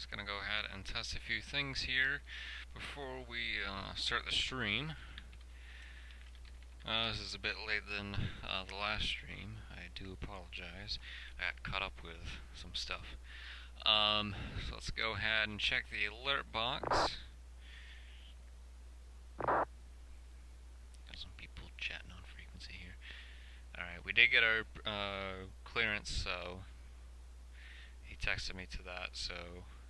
just gonna go ahead and test a few things here before we start the stream. This is a bit later than the last stream. I do apologize. I got caught up with some stuff. So let's go ahead and check the alert box. Got some people chatting on frequency here. Alright, we did get our clearance, so he texted me to that, so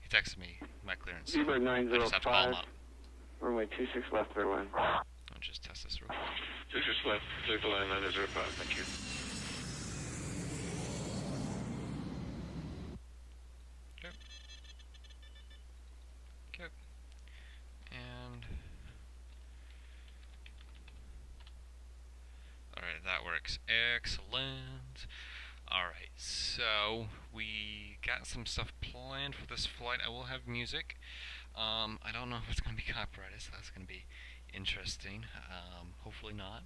he texted me my clearance. So I just have to call him up. Runway 26 left, clear line. I'll just test this real quick. 26 left, clear to line 905, thank you. Okay. And alright, that works. Excellent. Alright, so we got some stuff planned for this flight. I will have music. I don't know if it's going to be copyrighted, so that's going to be interesting. Hopefully not,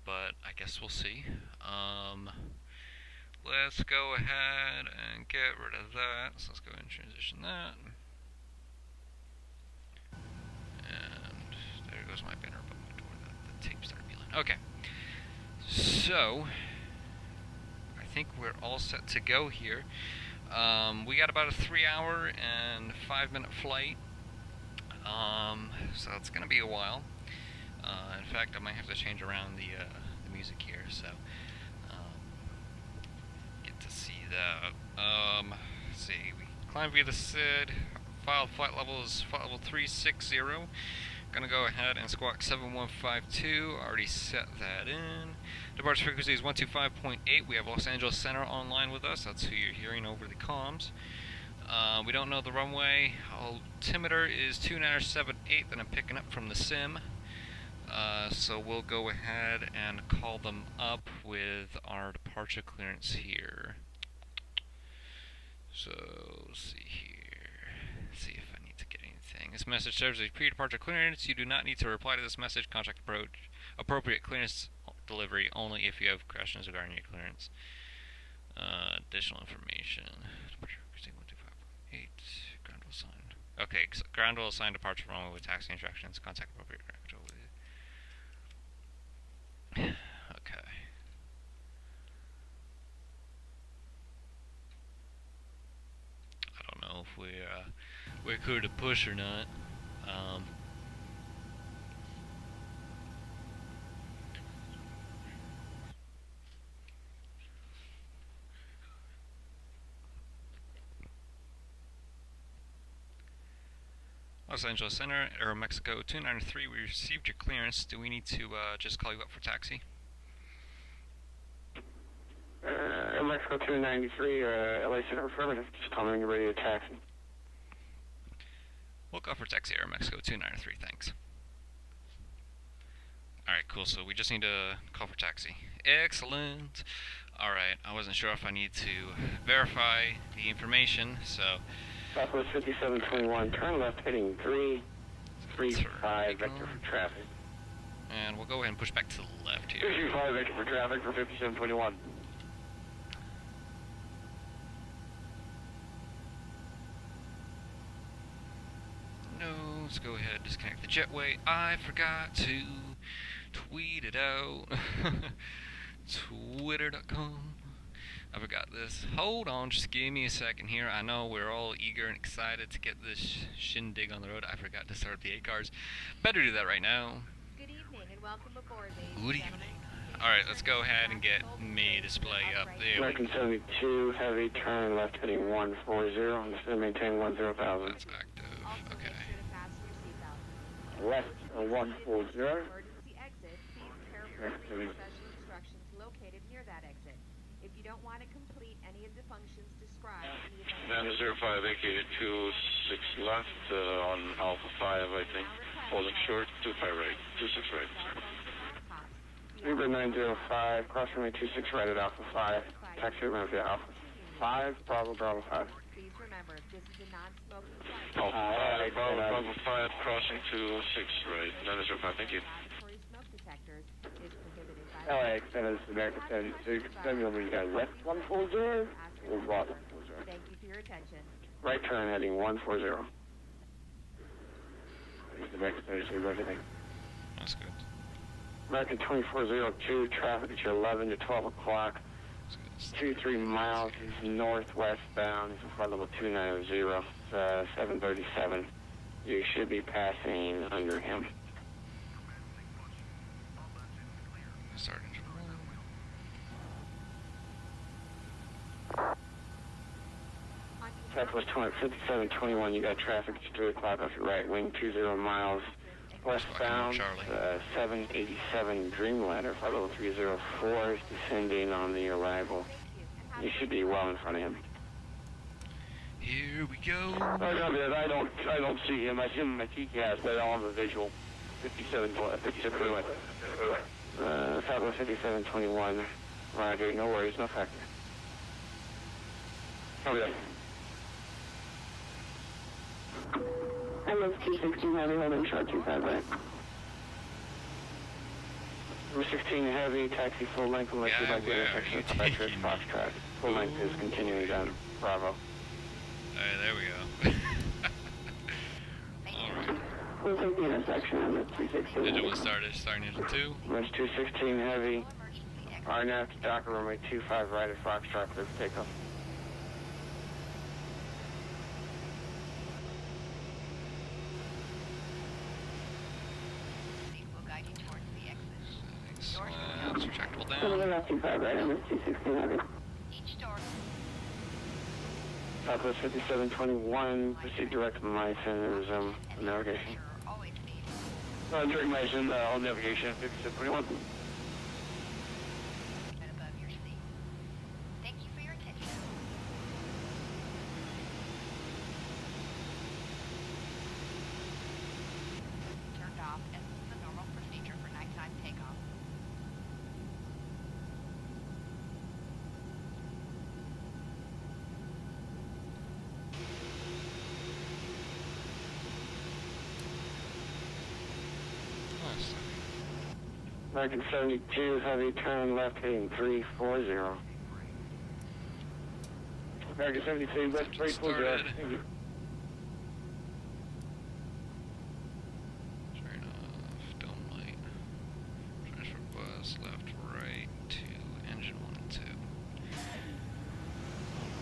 but I guess we'll see. Let's go ahead and get rid of that. So let's go ahead and transition that. And there goes my banner above my door. The tape started peeling. Okay, so I think we're all set to go here. We got about a 3-hour and 5-minute flight, so it's going to be a while. In fact, I might have to change around the music here, so get to see that. Let's see, we climb via the SID. Flight level is flight level 360. Gonna go ahead and squawk 7152. Already set that in. Departure frequency is 125.8. We have Los Angeles Center online with us. That's who you're hearing over the comms. We don't know the runway. Altimeter is 2978 that I'm picking up from the sim. So we'll go ahead and call them up with our departure clearance here. So let's see here. See if I need to get anything. This message serves as pre-departure clearance. You do not need to reply to this message. Contact appropriate clearance delivery only if you have questions regarding your clearance. Additional information. Departure frequency 125.8. Ground will assign. Okay, so ground will assign departure runway with taxi instructions. Contact appropriate ground. Okay. I don't know if we're clear to push or not. Los Angeles Center, AeroMexico 293. We received your clearance. Do we need to just call you up for taxi? AeroMexico 293, LA Center affirmative. Just calling when you're ready to taxi. We'll go for taxi, AeroMexico 293. Thanks. Alright, cool. So we just need to call for taxi. Excellent. Alright, I wasn't sure if I need to verify the information, so. Southwest 5721, turn left heading 335, vector for traffic. And we'll go ahead and push back to the left here. 335, vector for traffic for 5721. No, let's go ahead and disconnect the jetway. I forgot to tweet it out. Twitter.com. I forgot this. Hold on, just give me a second here. I know we're all eager and excited to get this shindig on the road. I forgot to start the 8 cars. Better do that right now. Good evening and welcome aboard, ladies and Good gentlemen. evening. Alright, let's go ahead and get me display up there. American 72, heavy, turn left heading 140, I'm just going to maintain 10,000. That's active. Also, Okay. make sure to fasten your seatbelt. Left 140. Emergency exit, please carefully read special instructions located near that exit. If you don't want to complete any of the functions described in the event... 905, vacated 26 left on Alpha 5, I think. Holding short, 25 right, 26 right. Uber 905, cross runway 26 right at Alpha 5. Taxi runway via Alpha 5, Bravo 5. Please remember, this is a non-smoking flight. Alpha 5, Bravo 5, crossing to 6 right, 905, thank you. Auditory smoke detectors is prohibited by... LA extended to American 72, you can send me over, you got left 140 or right 140? Thank you for your attention. Right turn heading 140. The back 33, everything. That's good. American 2402, traffic at your 11 to 12 o'clock. 23 miles northwestbound. It's flight level 290, 737. You should be passing under him. Starting to Southwest 5721, you got traffic at 3 o'clock off your right wing, 20 miles westbound. 787 Dreamliner, flight level 304 is descending on the arrival. You should be well in front of him. Here we go. I don't see him. I see him in my TCAS, but I don't have a visual. 5721. Southwest 5721. Roger, no worries, no factor. Copy that. AMX293 Heavy, holding short 25 right. Number 16 Heavy, taxi full length unless you'd like the intersection of Spectre Foxtrot. Full length is continuing down Bravo. Alright, there we go. Alright. We'll take the intersection on the 216. Digital started, starting at 2. Number 216 Heavy, RNAV to Docker runway 25 right at Foxtrot, clear for takeoff. It's retractable down. Left 25 right, number 216 Heavy. Southwest 5721, proceed direct to Myson and resume navigation. Direct Myson, all navigation, 5721. Thank you for your attention. Turned off as the normal procedure for nighttime takeoff. American 72 Heavy, turn left heading 340. American 72 West 340. Thank you. Turn off, dome light. Transfer bus, left, right, 2, engine 1 and 2.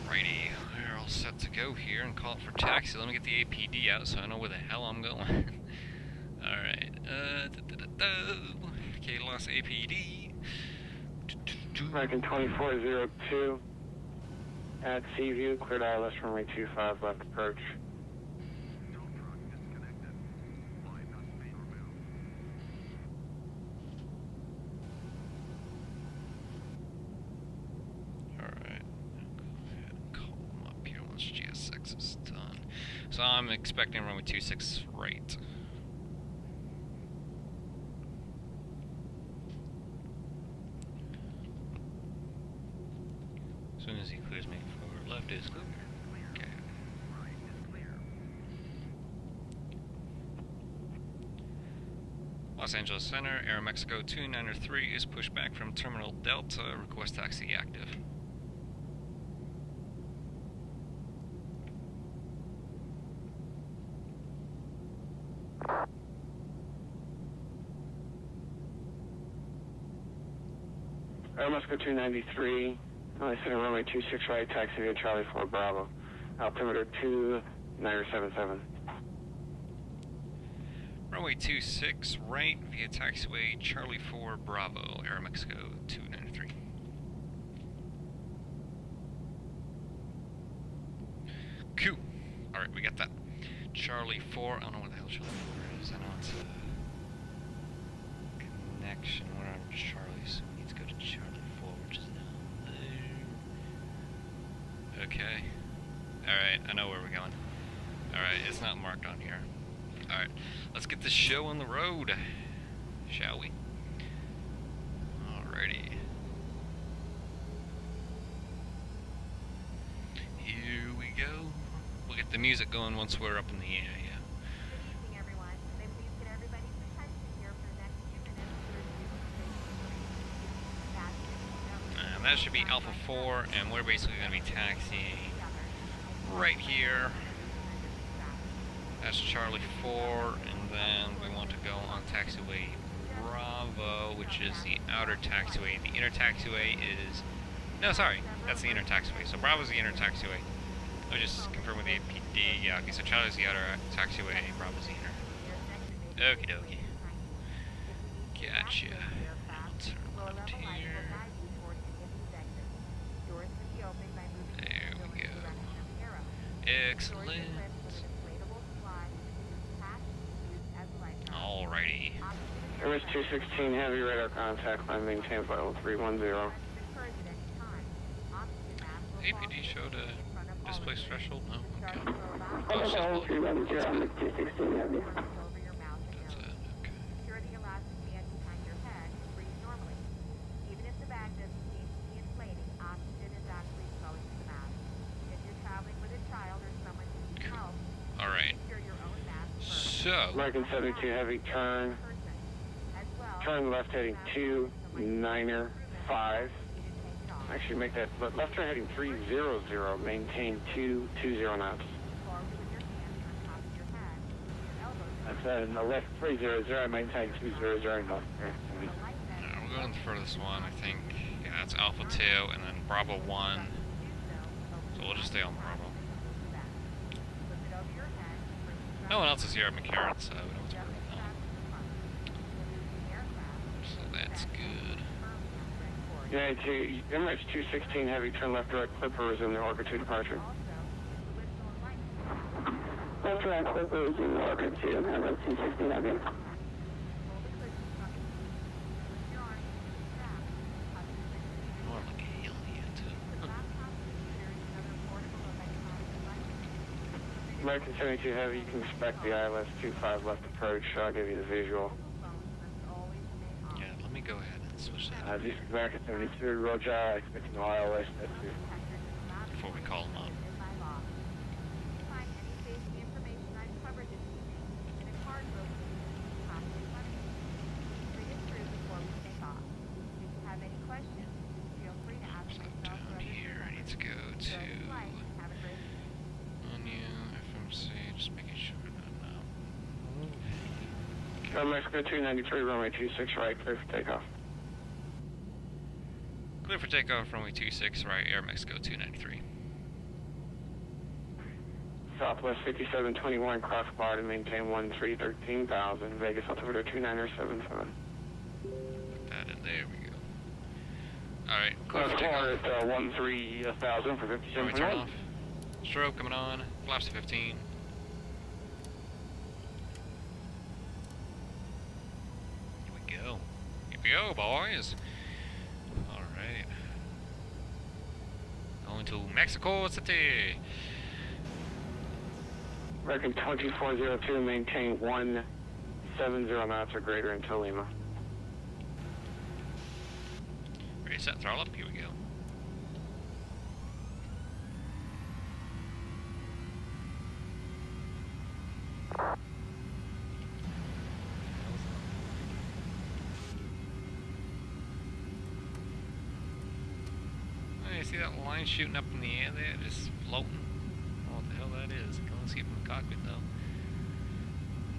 Alrighty, we're all set to go here and call it for taxi. Let me get the APD out so I know where the hell I'm going. Alright, KLAS APD. American 2402 at Seaview, cleared ILS runway 25, left approach. Alright, go ahead and call them up here once GS6 is done. So I'm expecting runway 26 right. As soon as he clears me for left is clear. Okay. Los Angeles Center, AeroMexico 293 is pushed back from Terminal Delta. Request taxi active. AeroMexico 293. Center runway 26 right, taxi via Charlie 4 Bravo. Altimeter 2977. Runway 26 right via taxiway Charlie 4 Bravo, AeroMexico 293. Cool. Alright, we got that. Charlie 4, I don't know what the hell Charlie 4 is. I know it's a connection. We're on Charlie, so we need to go to Charlie 4, which is down there. Okay. Alright, I know where we're going. Alright, it's not marked on here. Alright, let's get this show on the road, shall we? Alrighty. Here we go. We'll get the music going once we're up in the air, yeah. Good evening, everyone. May I please get everybody's attention here for the next few minutes. And that should be Alpha 4, and we're basically going to be taxiing right here. That's Charlie 4, and then we want to go on taxiway Bravo, which is the outer taxiway. The inner taxiway is... No, sorry, that's the inner taxiway. So Bravo's the inner taxiway. Let me just confirm with the APD. Yeah, okay, so Charlie's the outer taxiway, Bravo's the inner. Okie dokie. Gotcha. Let's turn left here. There we go. Excellent. Alrighty. MS-216 Heavy radar contact, line maintain flight level 310. APD showed a displaced threshold? No? Okay. That's it, okay. Alright. So... American 72 Heavy, turn left heading 295. Actually make that left turn heading 300, maintain 220 knots. That's no left 300, maintain 200 knots. we're going the furthest one, I think. Yeah, that's Alpha 2, and then Bravo 1. So we'll just stay on Bravo. No one else is here at McCarran, so we don't have to worry about that. So that's good. Yeah, MS-216 Heavy, turn left direct Clipper, resume the Orca 2 departure. Left direct Clipper, resume the Orca 2, MS-216 Heavy. More like a alien, too. American 72 Heavy, you can expect the ILS-25 left approach, I'll give you the visual. Yeah, let me go ahead and switch that This is American 72, Roger, expecting the ILS at 2. before we call them up. So down here, I need to go to menu, FMC, just making sure no. Mexico 293, runway 26 right, clear for takeoff. Clear for takeoff, runway 26 right, AeroMexico 293. Southwest 5721, cross bar to maintain 13,000, Vegas altimeter 2977. Put that in there, we go. Alright, clear for Clear takeoff. at 13,000 for Runway turn 57.1. off. Strobe coming on, flaps to 15. Here we go. Here we go, boys. Alright. Going to Mexico City. American 2402, maintain 170 knots or greater until Lima. Ready, set, throttle up, here we go. Oh, you see that line shooting up in the air there, just floating? I don't know what the hell that is. I can only see it from the cockpit though.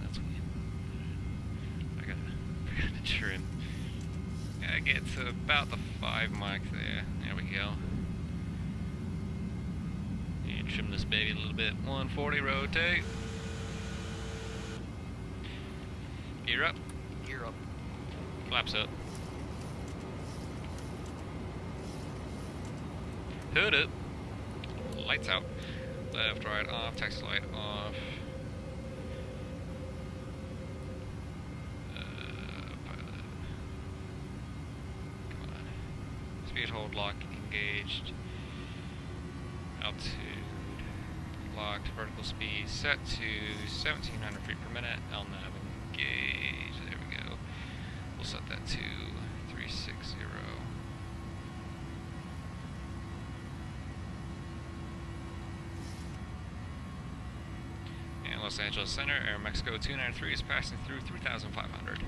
That's weird. I gotta trim. Gotta get to about the 5 mark there. There we go. And trim this baby a little bit. 140, rotate. Gear up. Gear up. Flaps up. Hood up. Lights out. Left, right, off. Taxi light off. Pilot. Come on. Speed hold lock engaged. Altitude locked. Vertical speed set to 1,700 feet per minute. LNAV engaged. There we go. We'll set that to 360. And Los Angeles Center, AeroMexico 293 is passing through 3,500.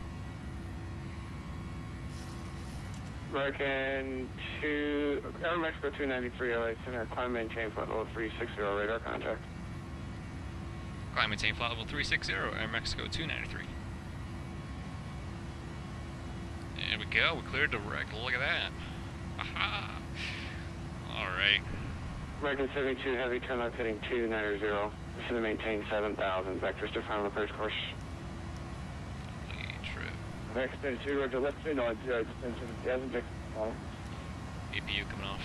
American 2, AeroMexico 293 LA Center, climb maintain flight level 360 radar contact. Climb maintain flight level 360, AeroMexico 293. There we go, we cleared direct, look at that. Aha! Alright. American 72 Heavy, turn left heading 290, descend to maintain 7,000, vectors to final approach course. American 72, roger, left 290, descend 7,000, vectors to final. APU coming off.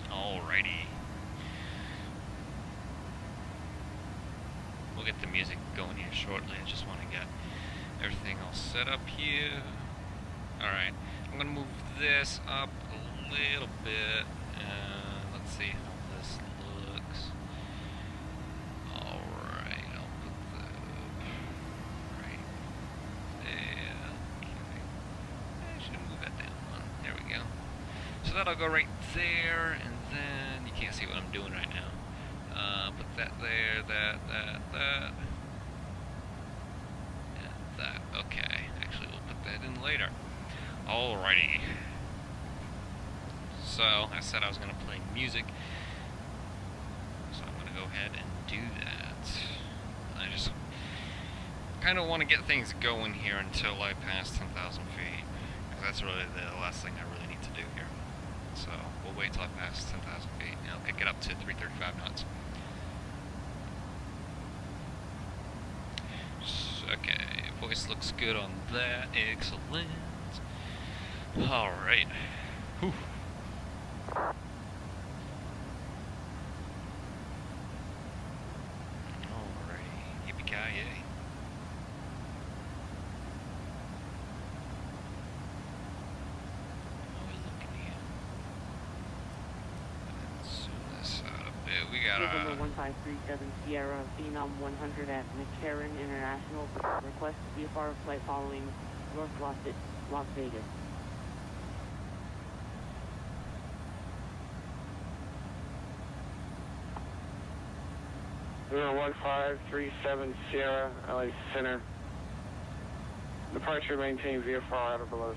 Alrighty. We'll get the music going here shortly. I just want to get everything all set up here. Alright, I'm going to move this up a little bit. Let's see how this looks. Alright, I'll put that right there. Okay. I should move that down one. There we go. So that'll go right there, and then you can't see what I'm doing right now. Put that there, that, and that. Okay, actually we'll put that in later. Alrighty. So, I said I was going to play music, so I'm going to go ahead and do that. I just kind of want to get things going here until I pass 10,000 feet, because that's really the last thing I really need to do here. So, we'll wait till I pass 10,000 feet, and I'll kick it up to 335 knots. Okay, voice looks good on that. Excellent. Alright. Whew. Alrighty. Yippee-ki-yay. How are we looking here? Let's zoom this out a bit. We got November 1537 Sierra, Phenom 100 at McCarran International. Request VFR flight following North Las Vegas. Zero 1537 Sierra, LA Center. Departure, maintain VFR out of below.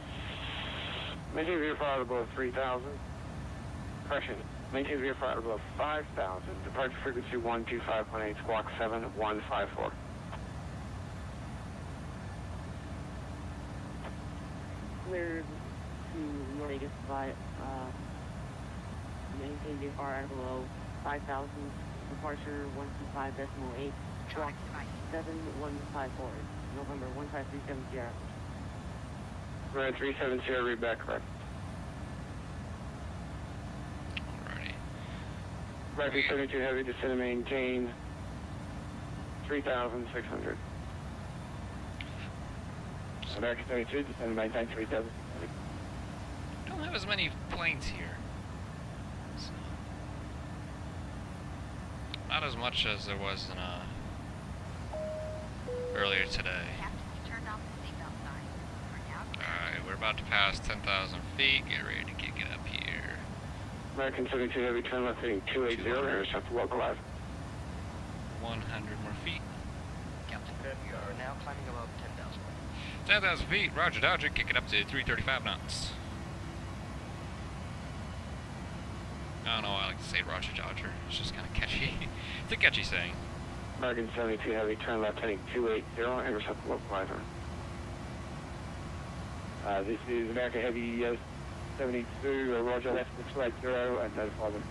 Maintain VFR out of below 3,000. Correction. Maintain VFR out of below 5,000. Departure frequency 125.8, squawk 7154. Cleared to North Vegas by maintain VFR out of below 5,000. Departure 125.8, squawk 7154. November 1537 Sierra. Red 37 Sierra, read back correct. American 72 Heavy, descend and maintain 3,600. American 72, descend and maintain 3,600. Don't have as many planes here. So, not as much as there was in earlier today. Captain, you turned off the seatbelt sign. We're now clear. Alright, we're about to pass 10,000 feet. Get ready to kick it up here. American 72 Heavy, turn left heading 280, intercept localized. 100 more feet. Captain, you are now climbing above 10,000. 10,000 feet, roger dodger, kick it up to 335 knots. I don't know why I like to say roger dodger, it's just kind of catchy. It's a catchy saying. American 72 Heavy, turn left heading 280, intercept localizer. This is American Heavy 72, roger, left 680, and notify them.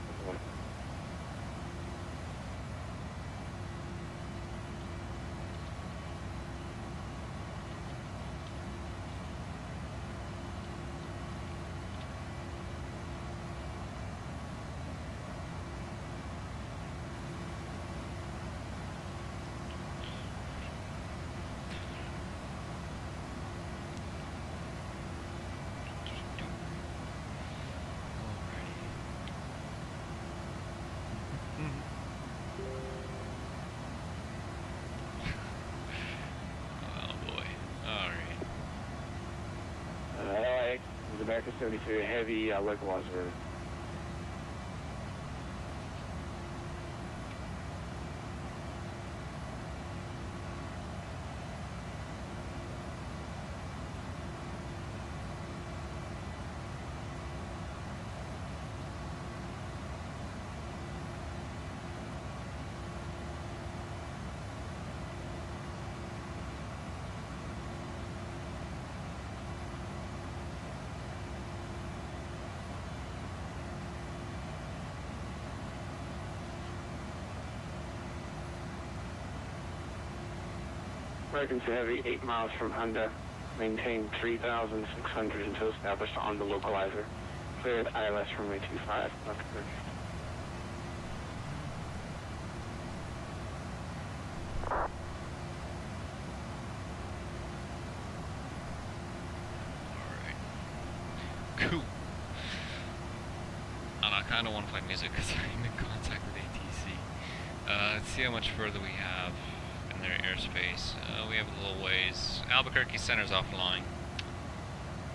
American 72 Heavy, localizer. American Heavy, 8 miles from Honda. Maintain 3,600 until established on the localizer. Cleared ILS runway 25, left approach. Cool. And I kind of want to play music because I'm in contact with ATC. Let's see how much further we have in their airspace. We have a little ways. Albuquerque Center's offline.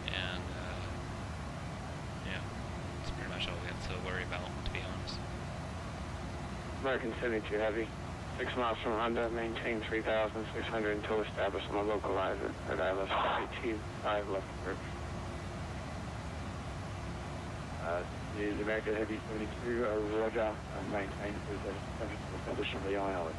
And, yeah, that's pretty much all we have to worry about, to be honest. American 72 Heavy, 6 miles from Honda. Maintain 3,600 until established on the localizer. At ILS 25, left approach. This is American Heavy 72, Roger, maintain position of the ILS.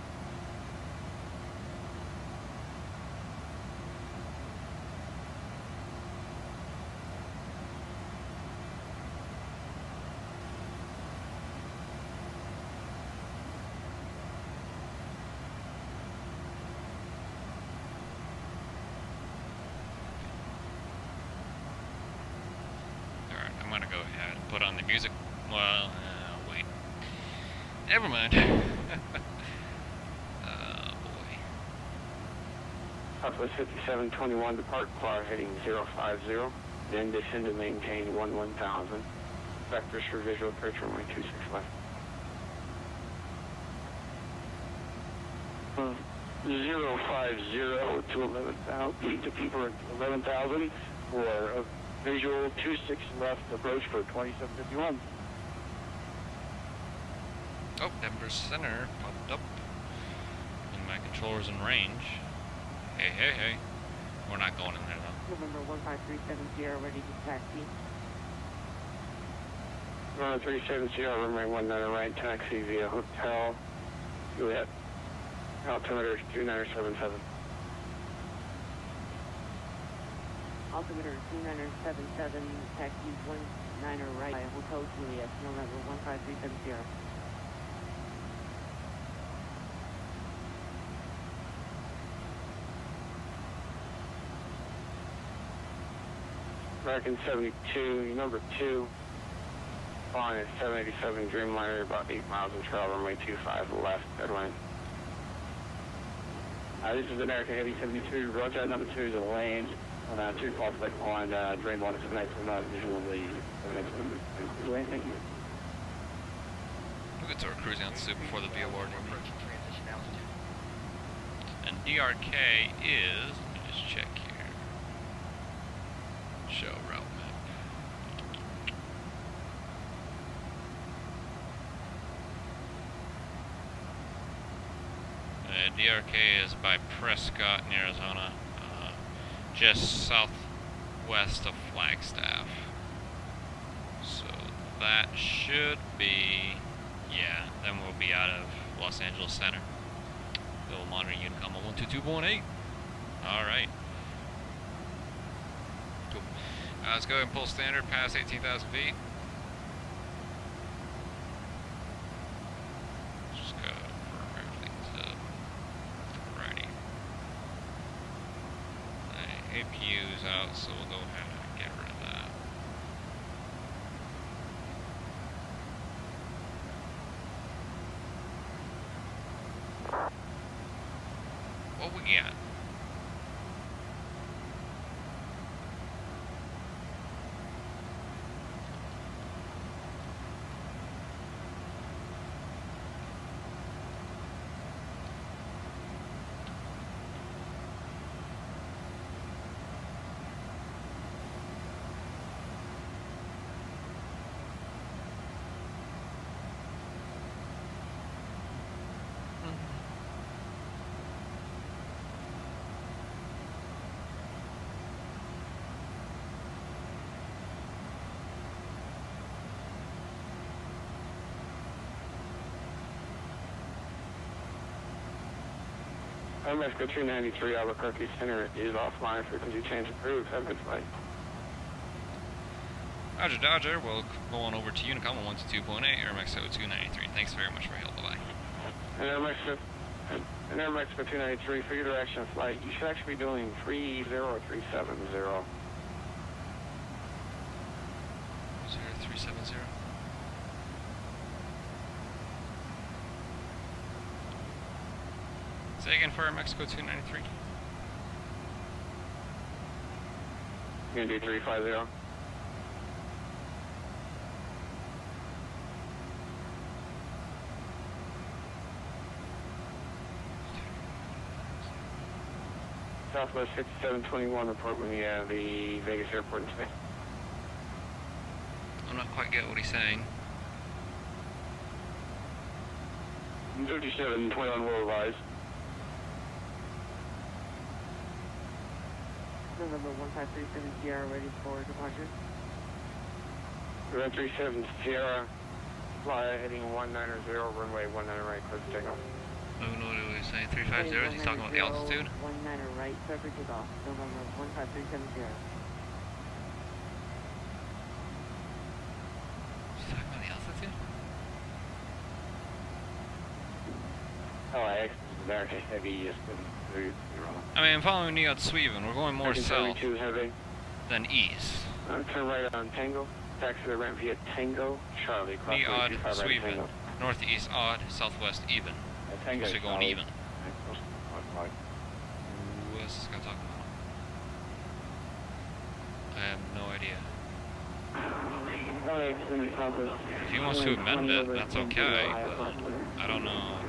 I'm gonna go ahead and put on the music. Well, wait. Never mind. Oh boy. Southwest 5721, depart car heading 050. Then descend and maintain 1000. Vectors for visual approach runway 26 left. 050 to 11,000 to people at 11,000 for a visual 26 left approach for 2751. Oh, Denver Center popped up. And my controller's in range. Hey, hey, hey. We're not going in there though. November 15370, ready to taxi. 370, runway 19 right, taxi via hotel. Juliet. Altimeter 2977. Altimeter 2977, taxi 19 right, Hotel Juliet, November 15370. American 72, number 2. Flying at 787 Dreamliner, about 8 miles in trail, runway 25 left, headwind. This is American Heavy 72, Roger, number 2 is a land on 2 flights left behind Dreamliner 787, visual of the 787. Land, thank you. We'll get to our cruising altitude before the VOR. Approaching transition altitude. And DRK is, let me just check here. Show route map. DRK is by Prescott in Arizona, just southwest of Flagstaff. So that should be, yeah, then we'll be out of Los Angeles Center. We'll monitor Unicom 122.8. Alright. Cool. Let's go ahead and pull standard past 18,000 feet. Just go for everything to righty. APU's out, so we'll go ahead and get rid of that. What we got? AMX293 293 Albuquerque Center is offline. Frequency change approved. Have a good flight. Roger, Dodger. We'll go on over to Unicom 122.8, AeroMexico 293. Thanks very much for your help. Bye-bye. And AMX And AeroMexico 293, for your direction of flight, you should actually be doing 30370. 0370. Say again for AeroMexico 293. You're going to do 350. Southwest 5721, report when you have the Vegas airport in space. I'm not quite getting what he's saying. 5721 will rise. November 1537 Sierra ready for departure. We're 37 Sierra, fly heading 190, runway 19 right, close to takeoff. I don't know what he was saying. 350, he's talking about the altitude. 19 right, clear for takeoff. November 1537 Sierra. He's talking about the altitude? LAX is America Heavy, yes, I mean, I'm following Neod Sweden. We're going more south heavy. than east. Turn right on Tango. Taxi the ramp via Tango, Charlie. Neod Sweden. Northeast odd, southwest even. Tango. So going even. What's this guy talking about? I have no idea. If he wants to amend it, that's okay, but I don't know.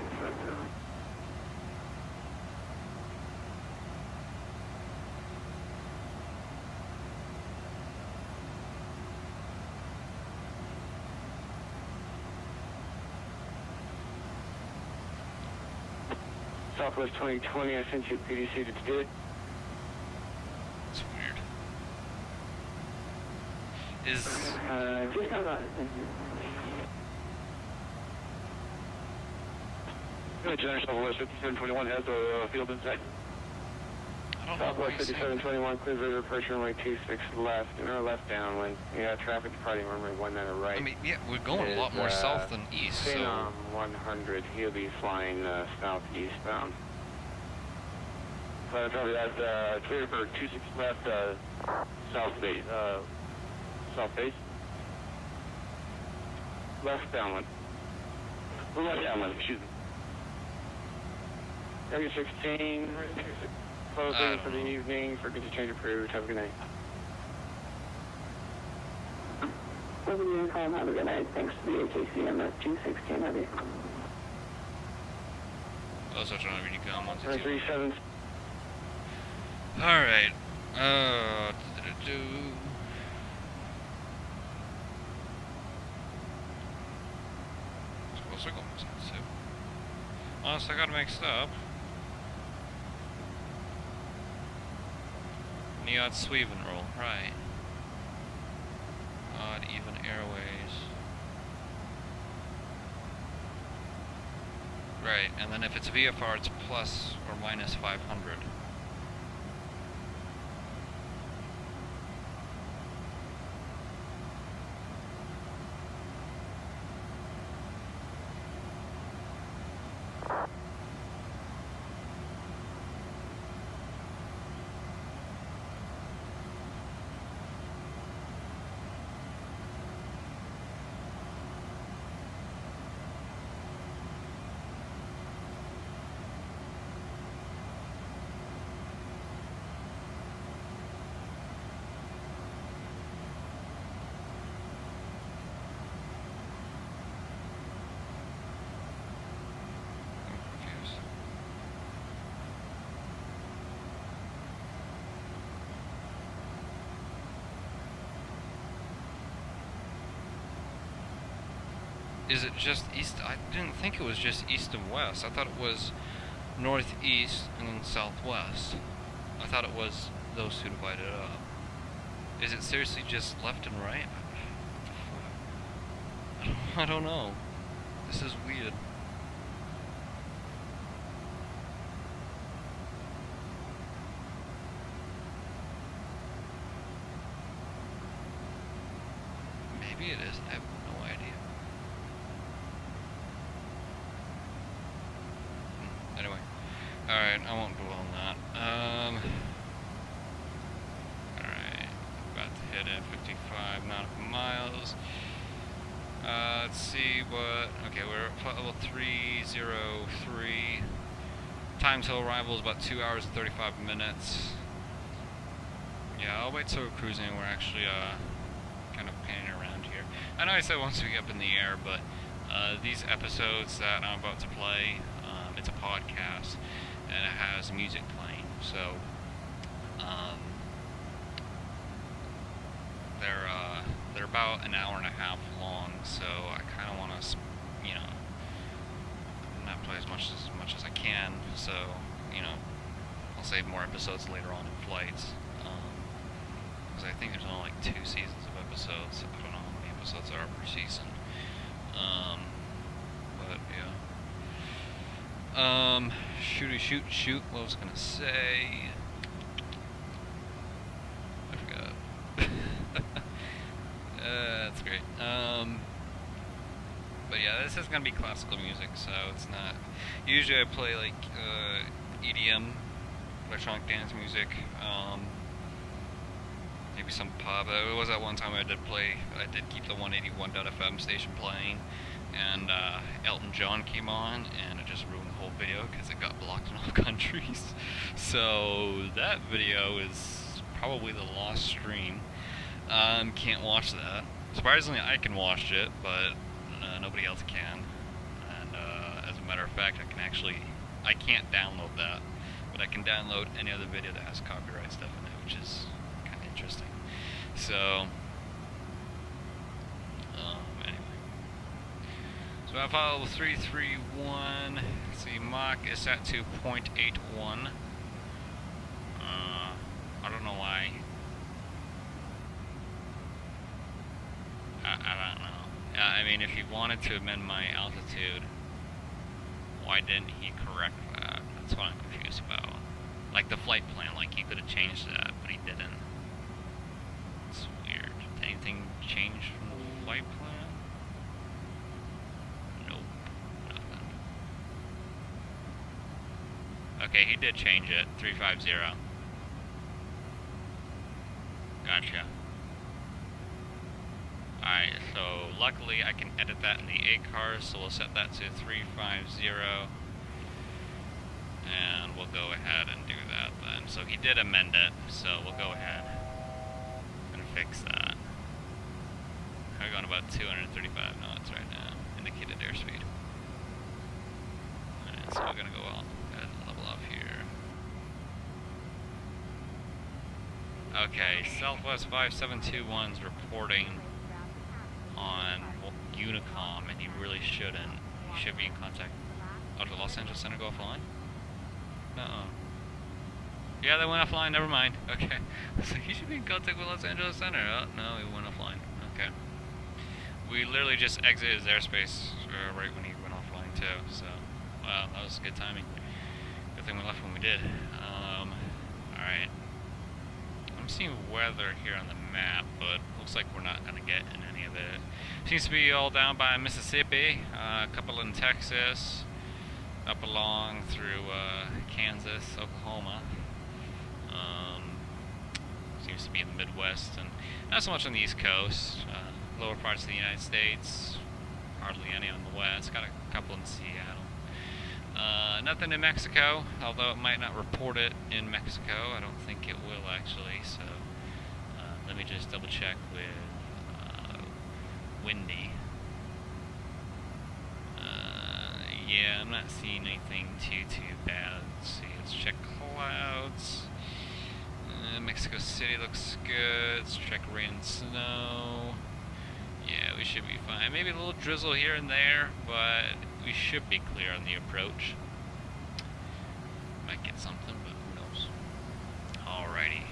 Southwest 2020, I sent you PDC to do it. It's weird. Is... Just hold on. General Southwest 5721 has the field in sight. I don't know why Southwest he's saying 5721, clear visual pressure runway 26 left, and our left downwind. Yeah, traffic departing runway 19 right. I mean, yeah, we're going a lot more south than east, so... Phenom 100, he'll be flying southeast bound. So probably that, clear for 26 left, south base, left downwind. Left downwind, excuse me. Area 16, closing for the evening, forget to change approved, have a good night. Over the income, have a good night, thanks to the AKCM at 216, have you? Oh, so trying to read you come 122. 37. Alright. Supposed to go 122. Unless I got mixed up. Neod Sweden roll, right. Odd even airways. Right, and then if it's VFR, it's plus or minus 500. Is it just east? I didn't think it was just east and west. I thought it was northeast and then southwest. I thought it was those two divided up. Is it seriously just left and right? I don't know. This is weird. Maybe it is. I have no idea. Anyway. Alright, I won't dwell on that. Alright, about to hit at 55 nautical miles. Let's see what... Okay, we're at flight level 303. Time till arrival is about 2 hours and 35 minutes. Yeah, I'll wait till we're cruising. We're actually kind of panning around here. I know I said once we get up in the air, but these episodes that I'm about to play, it's a podcast, and it has music playing. So they're about an hour and a half long. So I kind of want to, you know, not play as much as I can. So you know, I'll save more episodes later on in flights. Because I think there's only like 2 seasons of episodes. I don't know how many episodes there are per season. But yeah. Shoot. What was I gonna say? I forgot. That's great. But yeah, this is gonna be classical music, so it's not. Usually I play like EDM, electronic dance music. Maybe some pop. It was that one time I did keep the 181.fm station playing, and Elton John came on, and it just ruined the whole video because it got blocked in all countries. So that video is probably the lost stream. Can't watch that. Surprisingly, I can watch it, but nobody else can. And as a matter of fact, I can't download that, but I can download any other video that has copyright stuff in it, which is kind of interesting. So, anyway. So I follow 331. Let's see, Mach is set to 0.81. I don't know why. I don't know. I mean, if he wanted to amend my altitude, why didn't he correct that? That's what I'm confused about. Like the flight plan, like he could have changed that, but he didn't. It's weird. Did anything change from the flight plan? Nope. Nothing. Okay, he did change it. 350. Gotcha. Alright, so luckily I can edit that in the ACARS, so we'll set that to 350. And we'll go ahead and do that then. So he did amend it, so we'll go ahead and fix that. We're going about 235 knots right now, indicated airspeed. Alright, so we're going to go on and level off here. Okay, Southwest 5721's reporting on Unicom, and he really shouldn't. He should be in contact. Oh, did the Los Angeles Center go offline? No. Yeah, they went offline, never mind. Okay. So he should be in contact with Los Angeles Center. Oh, no, he went offline. Okay. We literally just exited his airspace right when he went offline, too. So, wow, that was good timing. Good thing we left when we did. Alright. I'm seeing weather here on the map, but looks like we're not going to get in any of it. Seems to be all down by Mississippi, a couple in Texas, up along through Kansas, Oklahoma. Seems to be in the Midwest, and not so much on the East Coast. Lower parts of the United States, hardly any on the West. Got a couple in Seattle. Nothing in Mexico, although it might not report it in Mexico. I don't think it will actually. So let me just double check with windy. Yeah, I'm not seeing anything too bad. Let's see, let's check clouds. Mexico City looks good. Let's check rain and snow. Yeah, we should be fine. Maybe a little drizzle here and there, but we should be clear on the approach. Might get something, but who knows. Alrighty.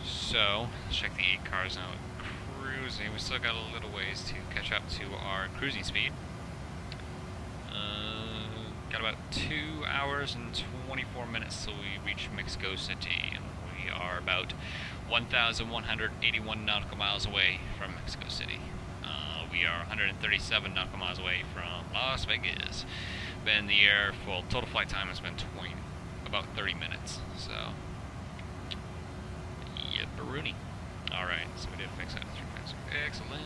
So, let's check the 8 cars now. Cruising. We still got a little ways to catch up to our cruising speed. Got about 2 hours and 24 minutes till we reach Mexico City. And we are about 1,181 nautical miles away from Mexico City. We are 137 nautical miles away from Las Vegas. been in the air for total flight time has been about 30 minutes. So, yeah, Baruni. Alright, so we did fix that. Excellent.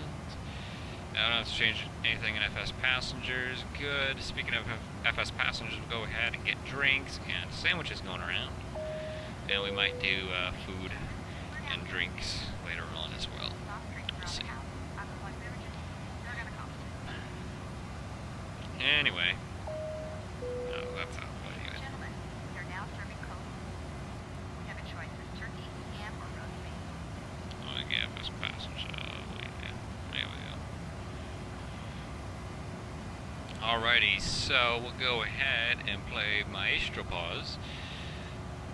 I don't have to change anything in FSPassengers. Good. Speaking of FSPassengers, we'll go ahead and get drinks and sandwiches going around. And we might do food and drinks later on as well. We'll see. Anyway. Oh, that's out. Gentlemen, we are now serving Coke. You have a choice of turkey, ham, or roast beef. Oh, yeah, FSPassengers. There we go. Alrighty, so we'll go ahead and play Maestro Pause.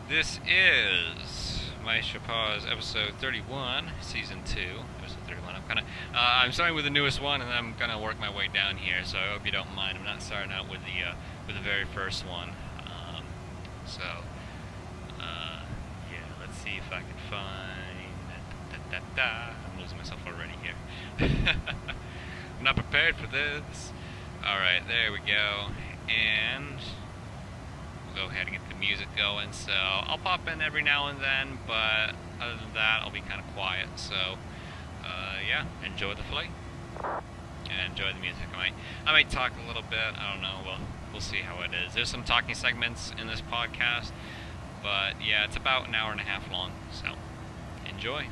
This is Maestro Pause episode 31, season 2. Episode 31. I'm starting with the newest one, and I'm gonna work my way down here. So I hope you don't mind. I'm not starting out with the very first one. Yeah. Let's see if I can find. I'm losing myself already here. I'm not prepared for this. Alright, there we go. And we'll go ahead and get the music going. So I'll pop in every now and then, but other than that, I'll be kind of quiet. So, yeah, enjoy the flight. And enjoy the music. I might talk a little bit. I don't know. We'll see how it is. There's some talking segments in this podcast. But, yeah, it's about an hour and a half long. So, enjoy.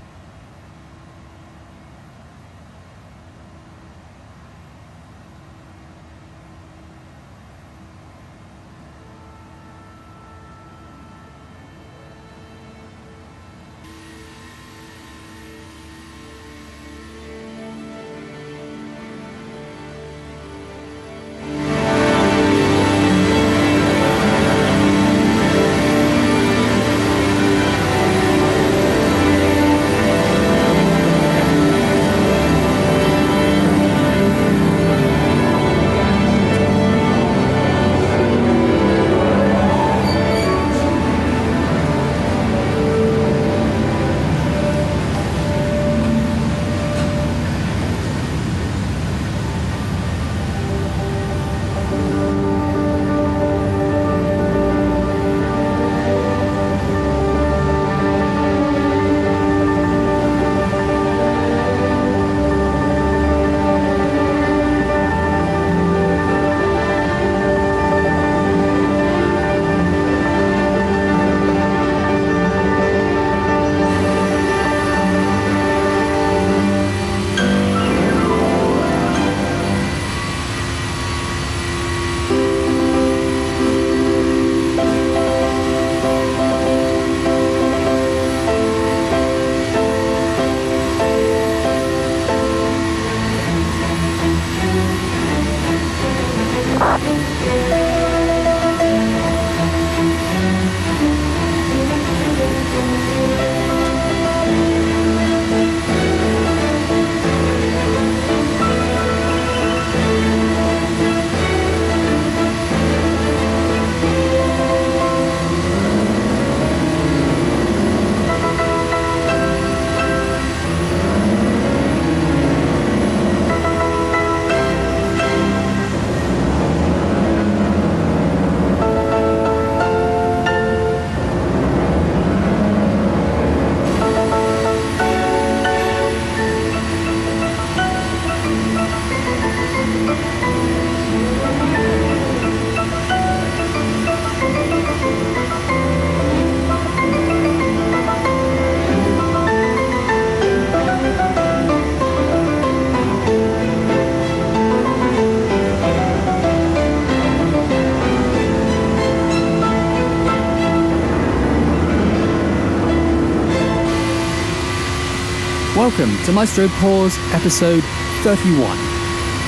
Welcome to Maestro Pause, episode 31.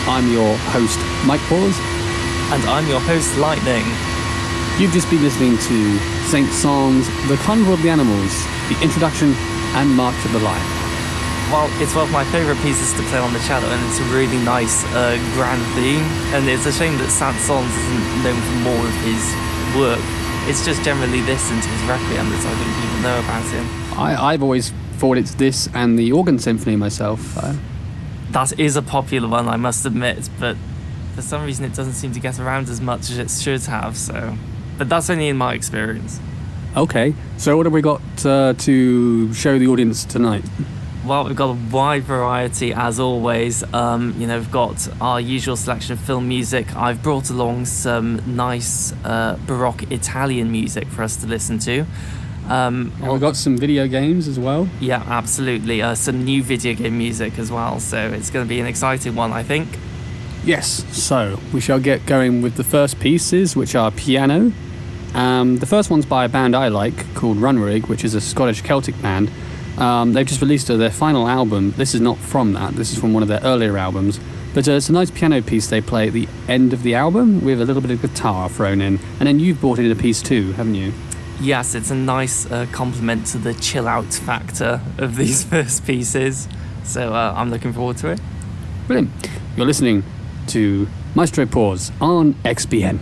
I'm your host, Mike Pause. And I'm your host, Lightning. You've just been listening to Saint-Saëns, The Carnival of the Animals, the introduction and March of the Lion. Well, it's one of my favourite pieces to play on the cello, and it's a really nice, grand theme. And it's a shame that Saint-Saëns isn't known for more of his work. It's just generally this and his Requiem that I think people know about him. I've always thought it's this and the Organ Symphony myself. That is a popular one, I must admit, but for some reason it doesn't seem to get around as much as it should have. So, but that's only in my experience. Okay, so what have we got to show the audience tonight? Well, we've got a wide variety as always. We've got our usual selection of film music. I've brought along some nice Baroque Italian music for us to listen to. And we've got some video games as well. Yeah, absolutely. Some new video game music as well. So it's going to be an exciting one, I think. Yes, so we shall get going with the first pieces, which are piano. The first one's by a band I like called Runrig, which is a Scottish Celtic band. They've just released their final album. This is not from that, this is from one of their earlier albums. But it's a nice piano piece they play at the end of the album with a little bit of guitar thrown in. And then you've brought in a piece too, haven't you? Yes, it's a nice compliment to the chill-out factor of these first pieces. So I'm looking forward to it. Brilliant. You're listening to Maestro Pause on XBN.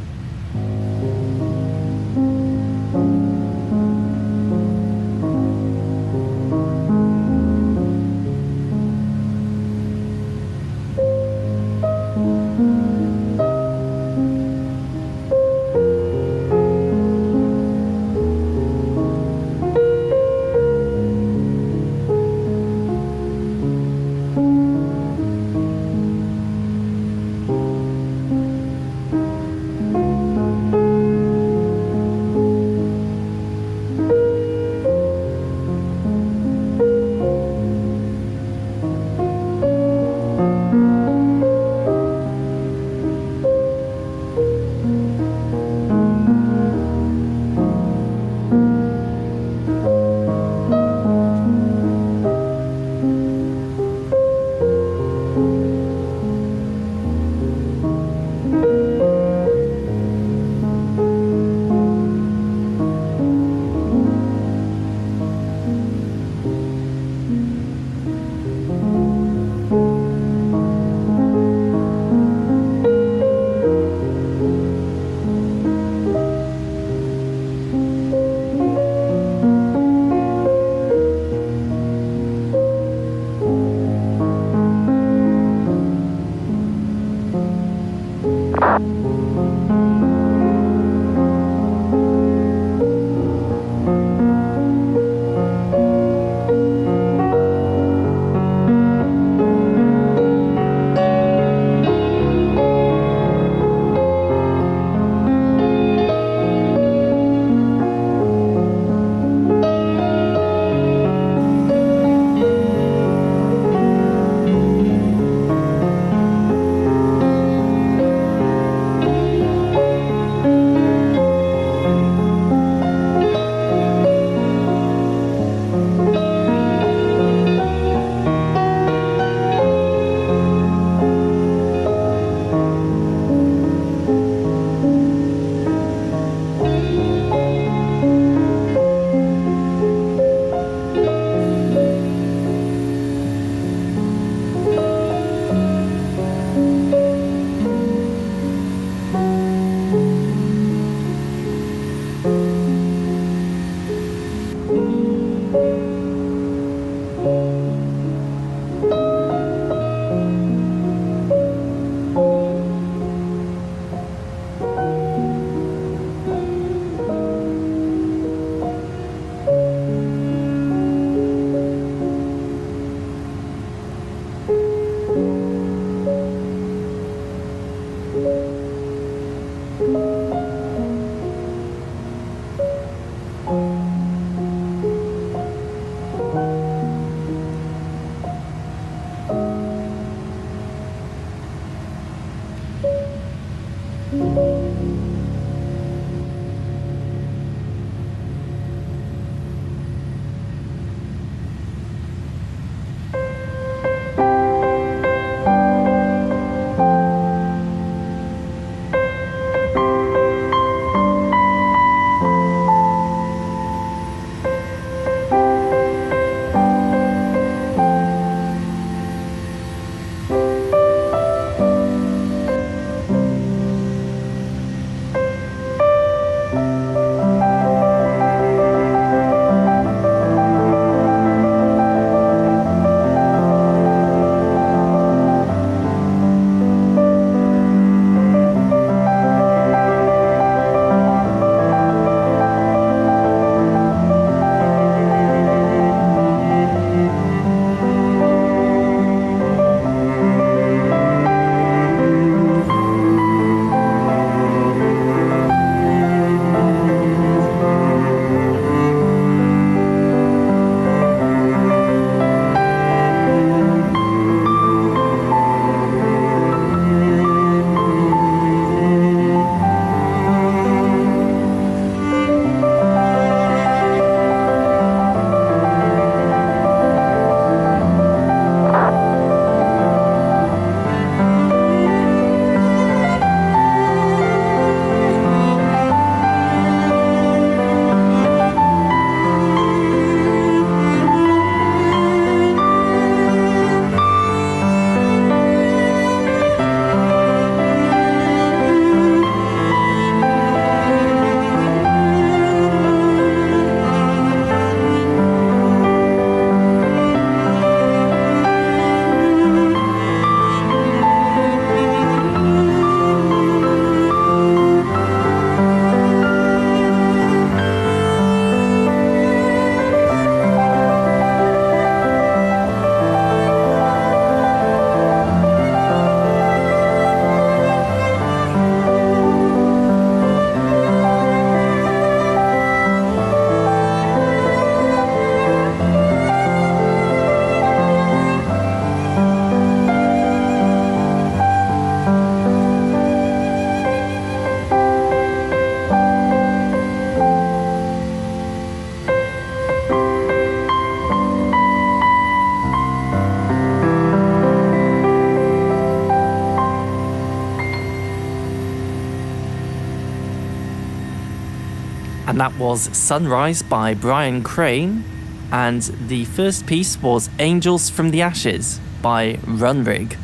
And that was Sunrise by Brian Crane. And the first piece was Angels from the Ashes by Runrig.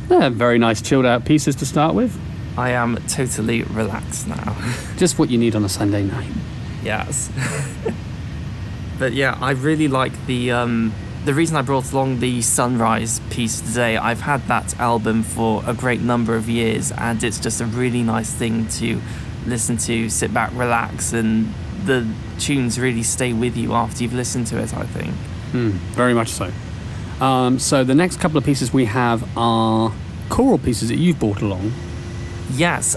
Yeah, very nice chilled out pieces to start with. I am totally relaxed now. Just what you need on a Sunday night. Yes. But yeah, I really like the reason I brought along the Sunrise piece today. I've had that album for a great number of years, and it's just a really nice thing to listen to, sit back, relax, and the tunes really stay with you after you've listened to it, I think. Very much so. So the next couple of pieces we have are choral pieces that you've brought along. Yes,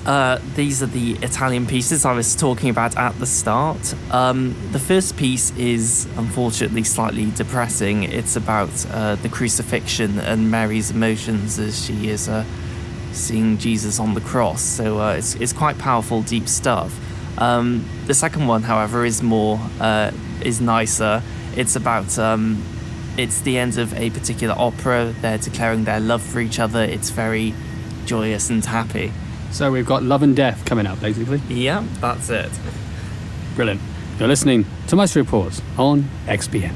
these are the Italian pieces I was talking about at the start. The first piece is unfortunately slightly depressing. It's about the crucifixion and Mary's emotions as she is seeing Jesus on the cross. So it's quite powerful, deep stuff. The second one, however, is nicer. It's about it's the end of a particular opera. They're declaring their love for each other. It's very joyous and happy. So we've got Love and Death coming up, basically. Yeah, that's it. Brilliant. You're listening to Maestro Reports on XBN.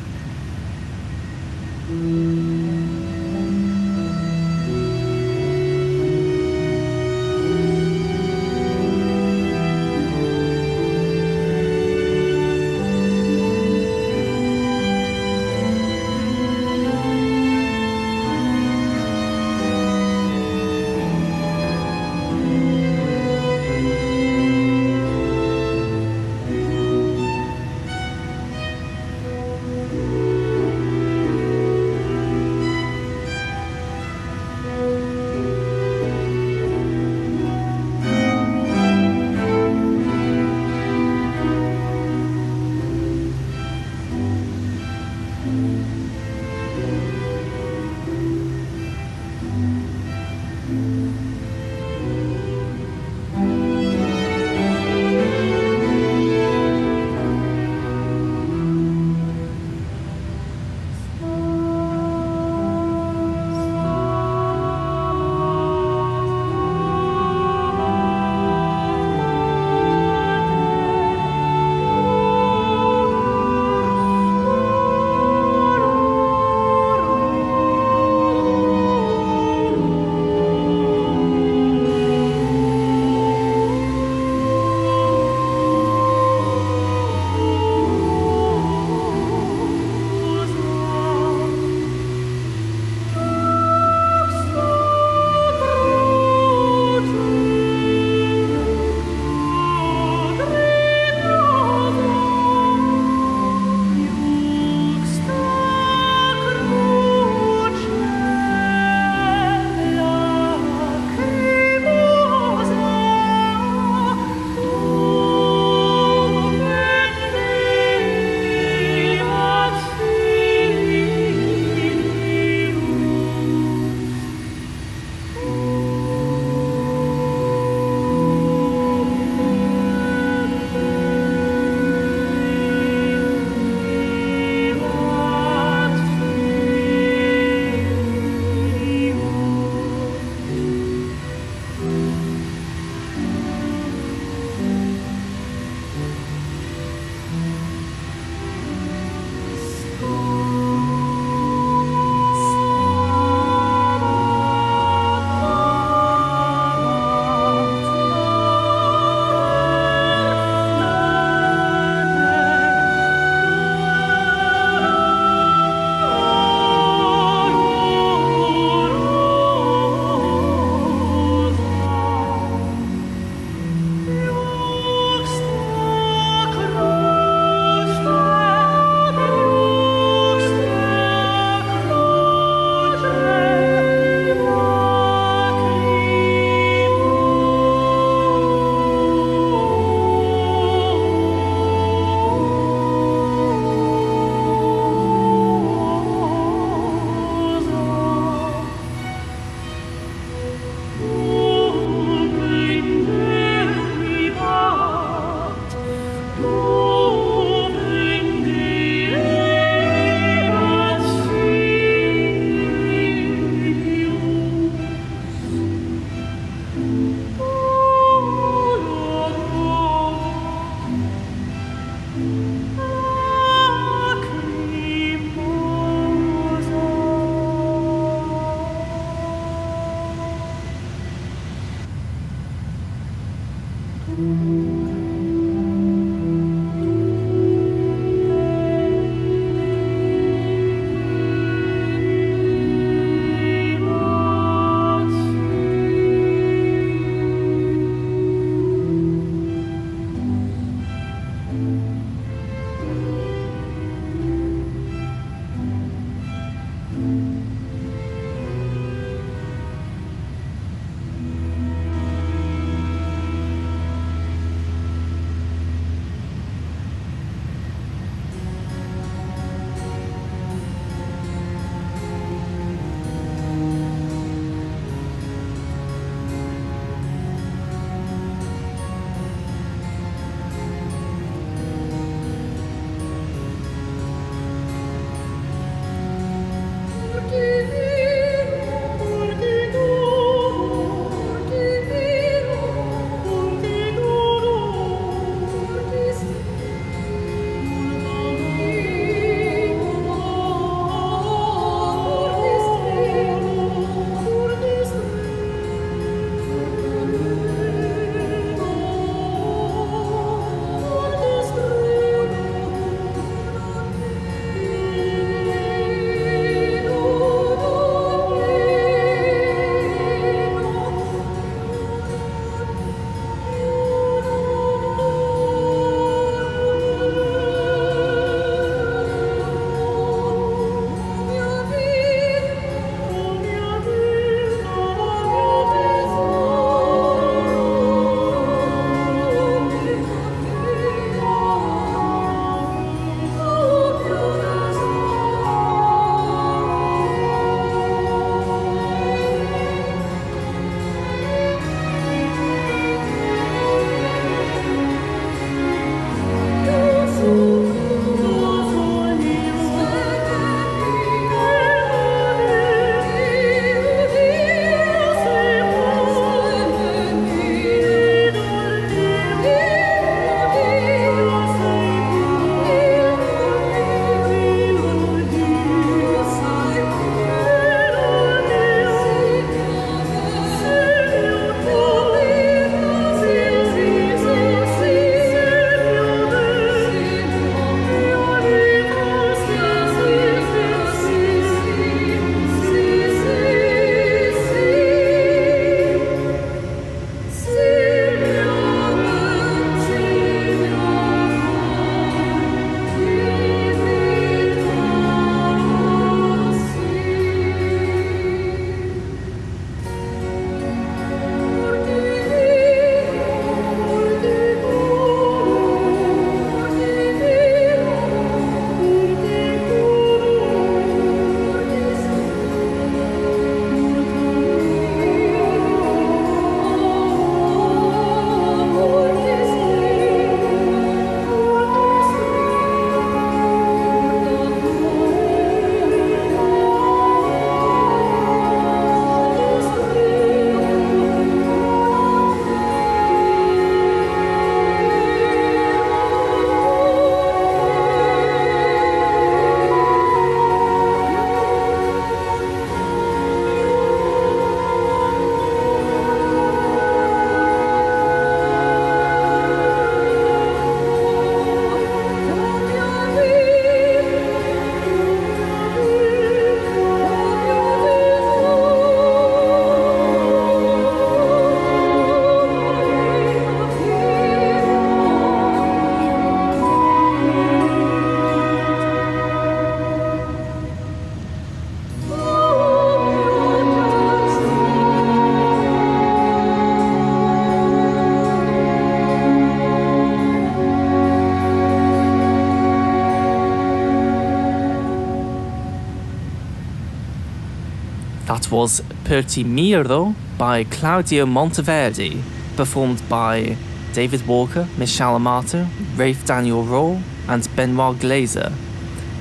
That was Per Ti Miro by Claudio Monteverdi, performed by David Walker, Michelle Amato, Rafe Daniel Roll, and Benoit Glazer.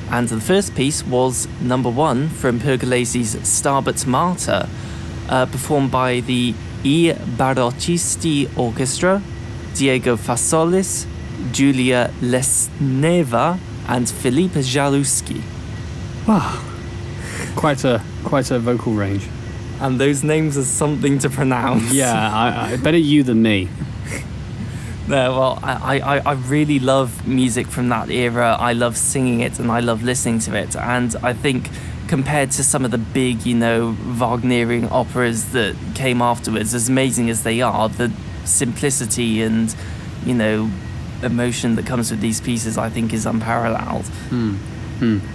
And the first piece was number 1 from Pergolesi's Stabat Mater, performed by the I Barocchisti Orchestra, Diego Fasolis, Julia Lesneva, and Filipe Jaluski. Wow, quite a vocal range. And those names are something to pronounce. Yeah, I better you than me. No, well, I really love music from that era. I love singing it and I love listening to it. And I think compared to some of the big, Wagnerian operas that came afterwards, as amazing as they are, the simplicity and, emotion that comes with these pieces, I think, is unparalleled.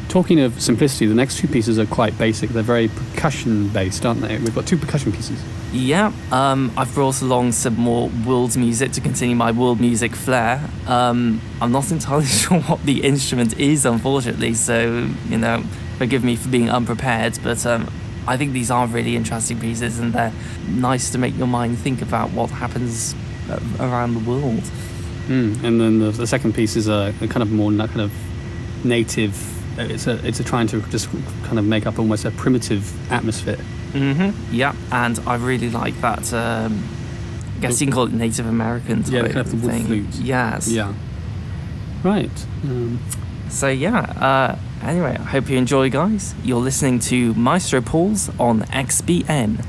Talking of simplicity, the next two pieces are quite basic. They're very percussion-based, aren't they? We've got two percussion pieces. Yeah, I've brought along some more world music to continue my world music flair. I'm not entirely sure what the instrument is, unfortunately, so, forgive me for being unprepared, but I think these are really interesting pieces and they're nice to make your mind think about what happens around the world. And then the second piece is a kind of more kind of native. It's a trying to just kind of make up almost a primitive atmosphere. Yeah, and I really like that. I guess you can call it Native American type kind of the wood thing. flute. Yes. Yeah. Right. So yeah. Anyway, I hope you enjoy, guys. You're listening to Maestro Pools on XBN.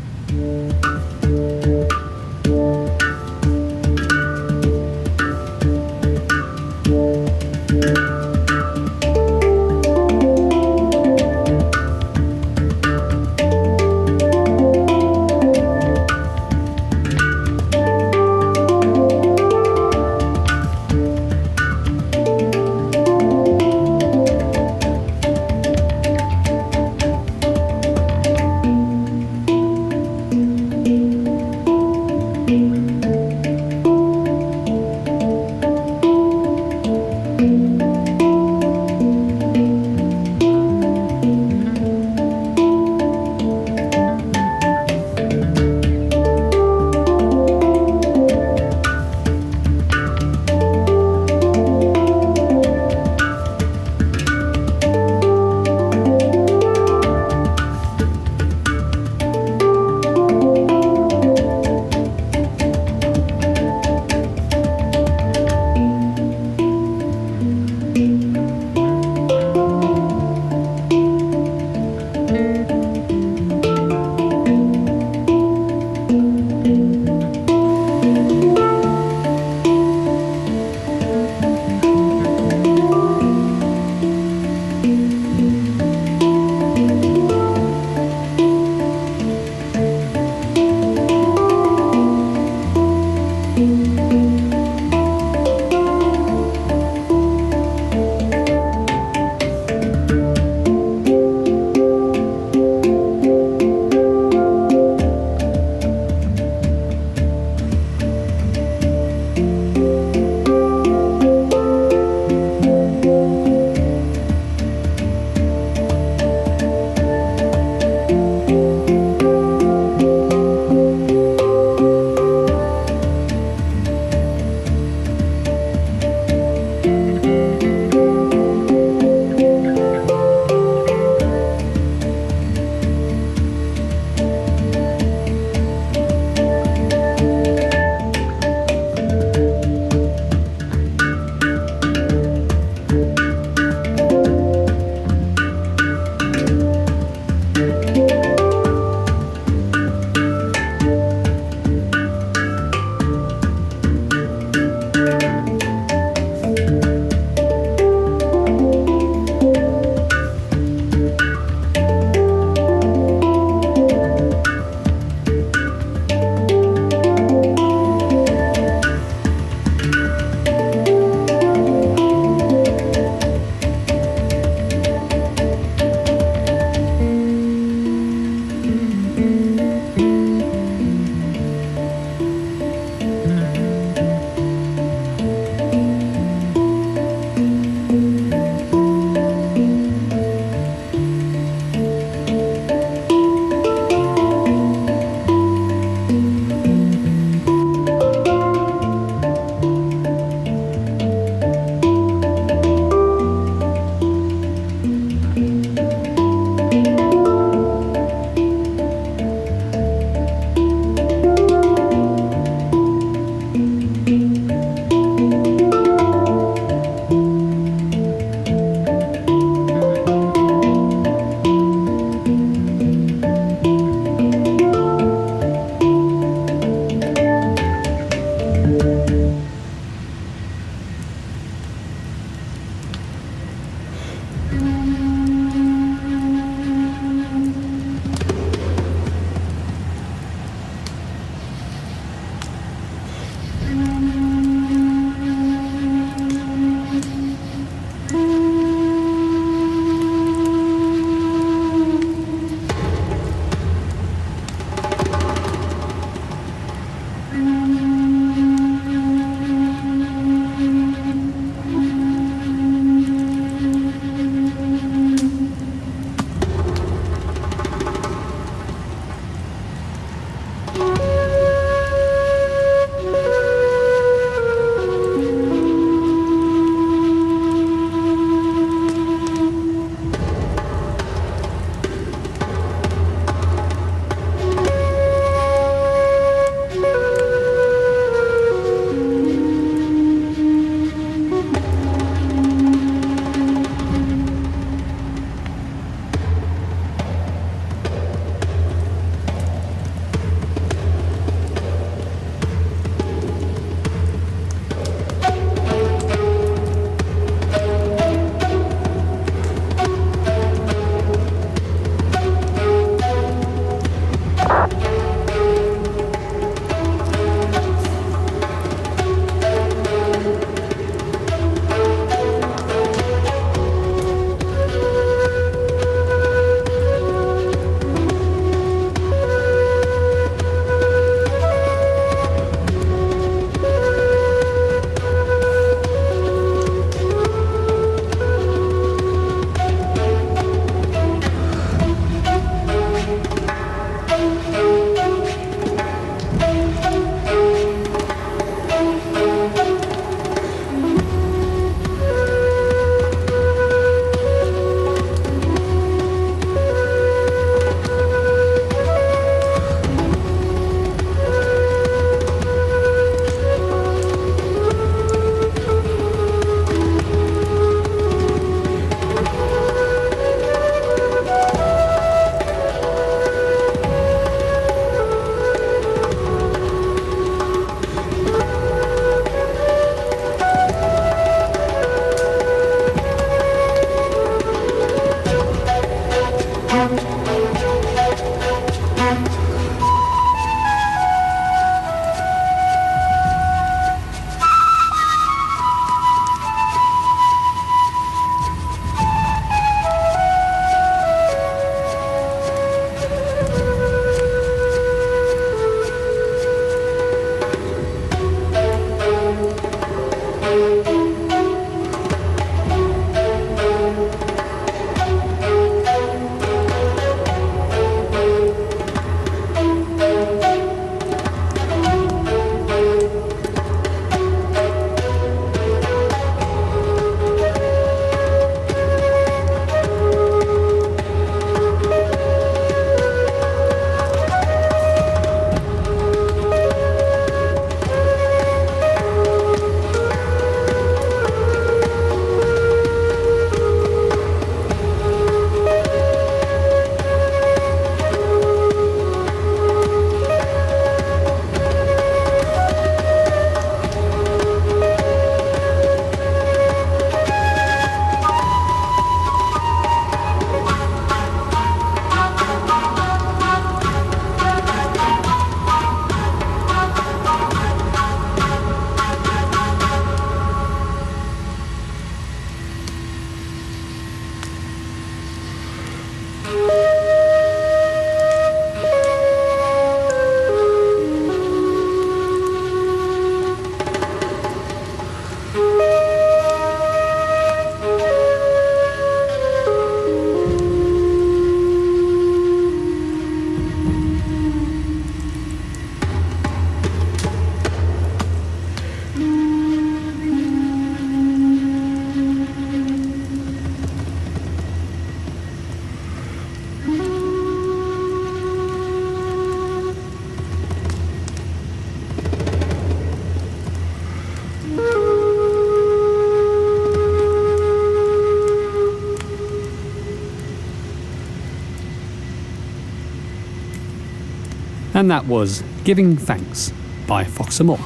And that was Giving Thanks by Fox Amore.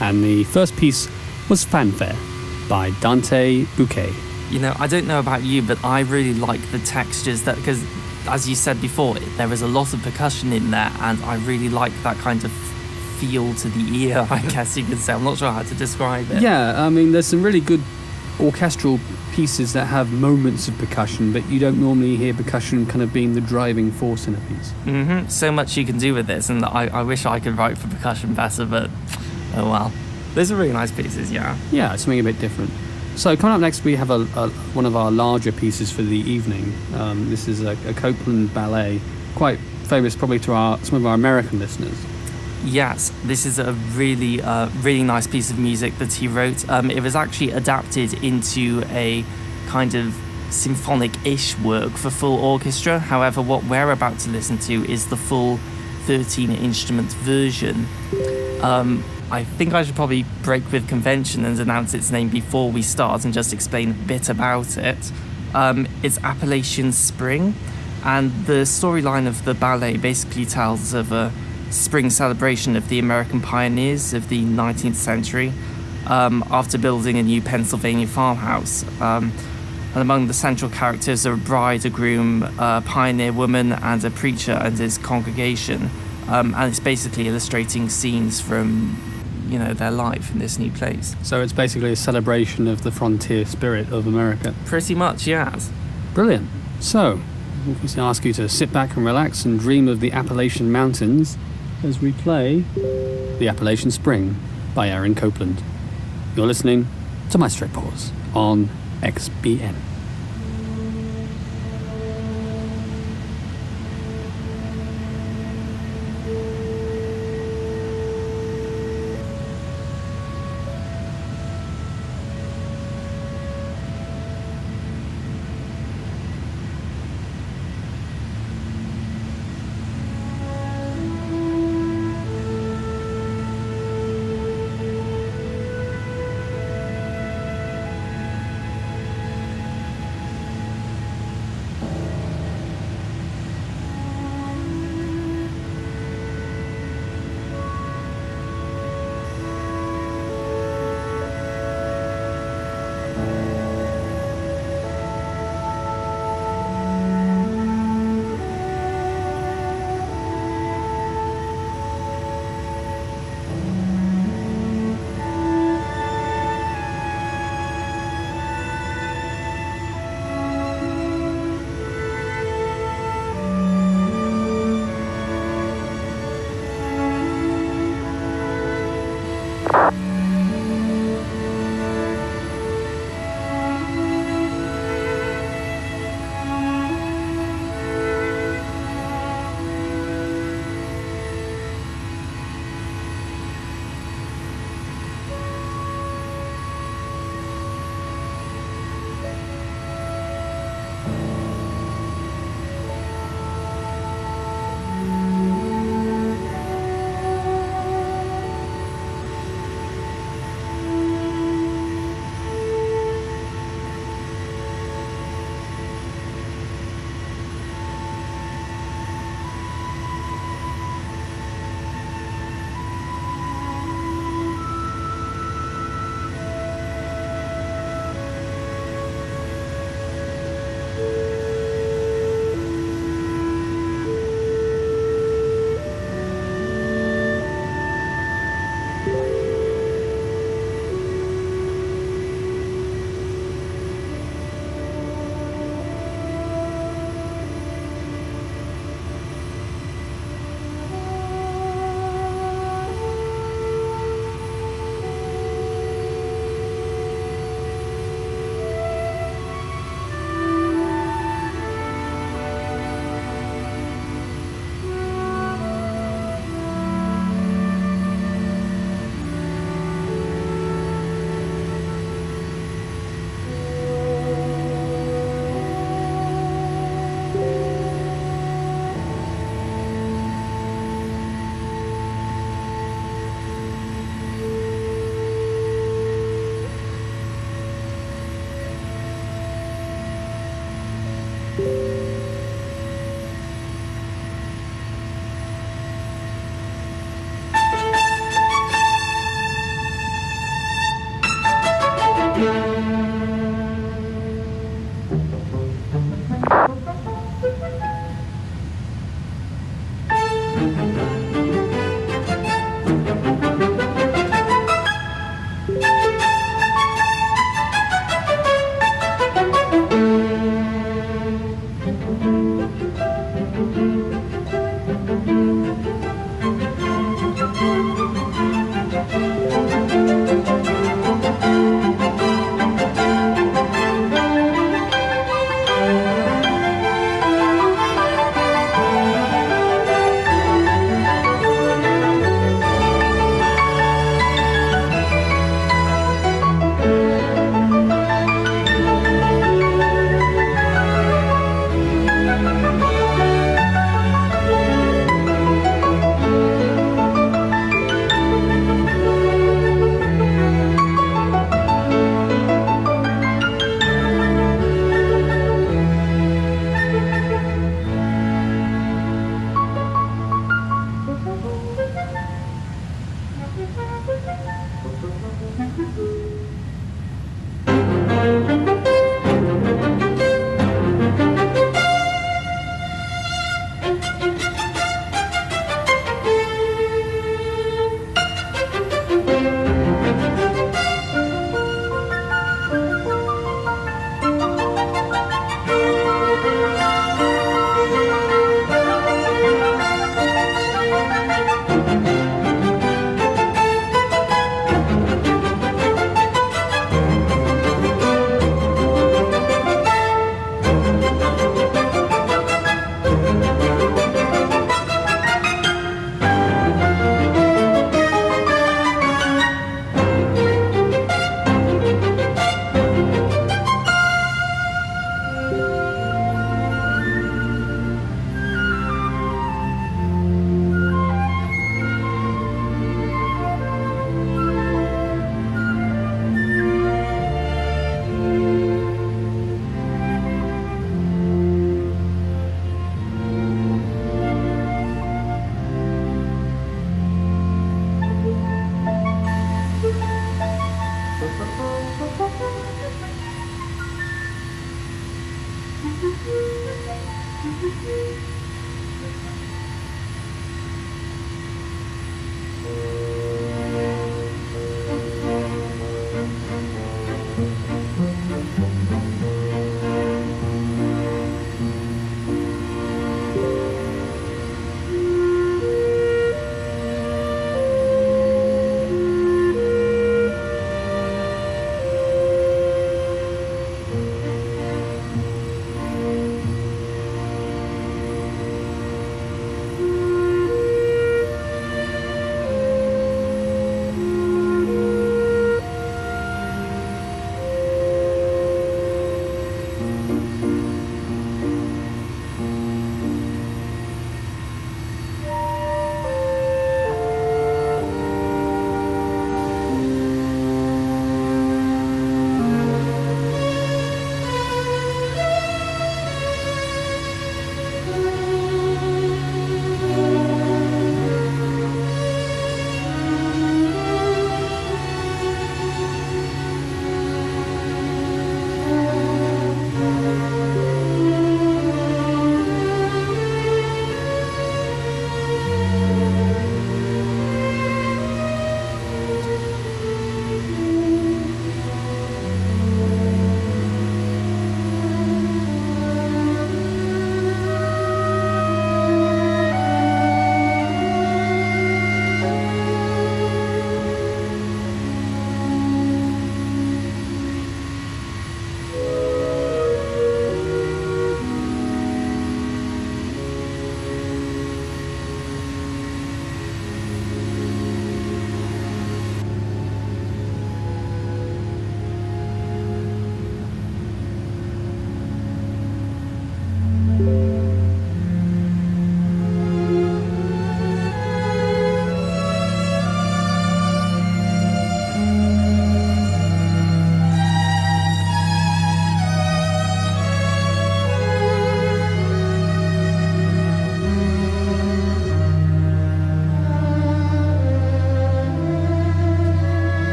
And the first piece was Fanfare by Dante Bouquet. You know, I don't know about you, but I really like the textures that, because as you said before, there is a lot of percussion in there, and I really like that kind of feel to the ear, I guess you could say. I'm not sure how to describe it. Yeah, I mean, there's some really good orchestral pieces that have moments of percussion, but you don't normally hear percussion kind of being the driving force in a piece. So much you can do with this, and I wish I could write for percussion better, but oh well. Those are really nice pieces, yeah. Yeah, something a bit different. So coming up next, we have one of our larger pieces for the evening. This is a Copeland ballet, quite famous probably to some of our American listeners. Yes, this is a really nice piece of music that he wrote. It was actually adapted into a kind of symphonic-ish work for full orchestra. However, what we're about to listen to is the full 13-instrument version. I think I should probably break with convention and announce its name before we start and just explain a bit about it. It's Appalachian Spring, and the storyline of the ballet basically tells of a spring celebration of the American pioneers of the 19th century after building a new Pennsylvania farmhouse. And among the central characters are a bride, a groom, a pioneer woman, and a preacher and his congregation. And it's basically illustrating scenes from their life in this new place. So it's basically a celebration of the frontier spirit of America. Pretty much, yes. Brilliant. So, we ask you to sit back and relax and dream of the Appalachian Mountains as we play The Appalachian Spring by Aaron Copeland. You're listening to Maestro Pause on XBN.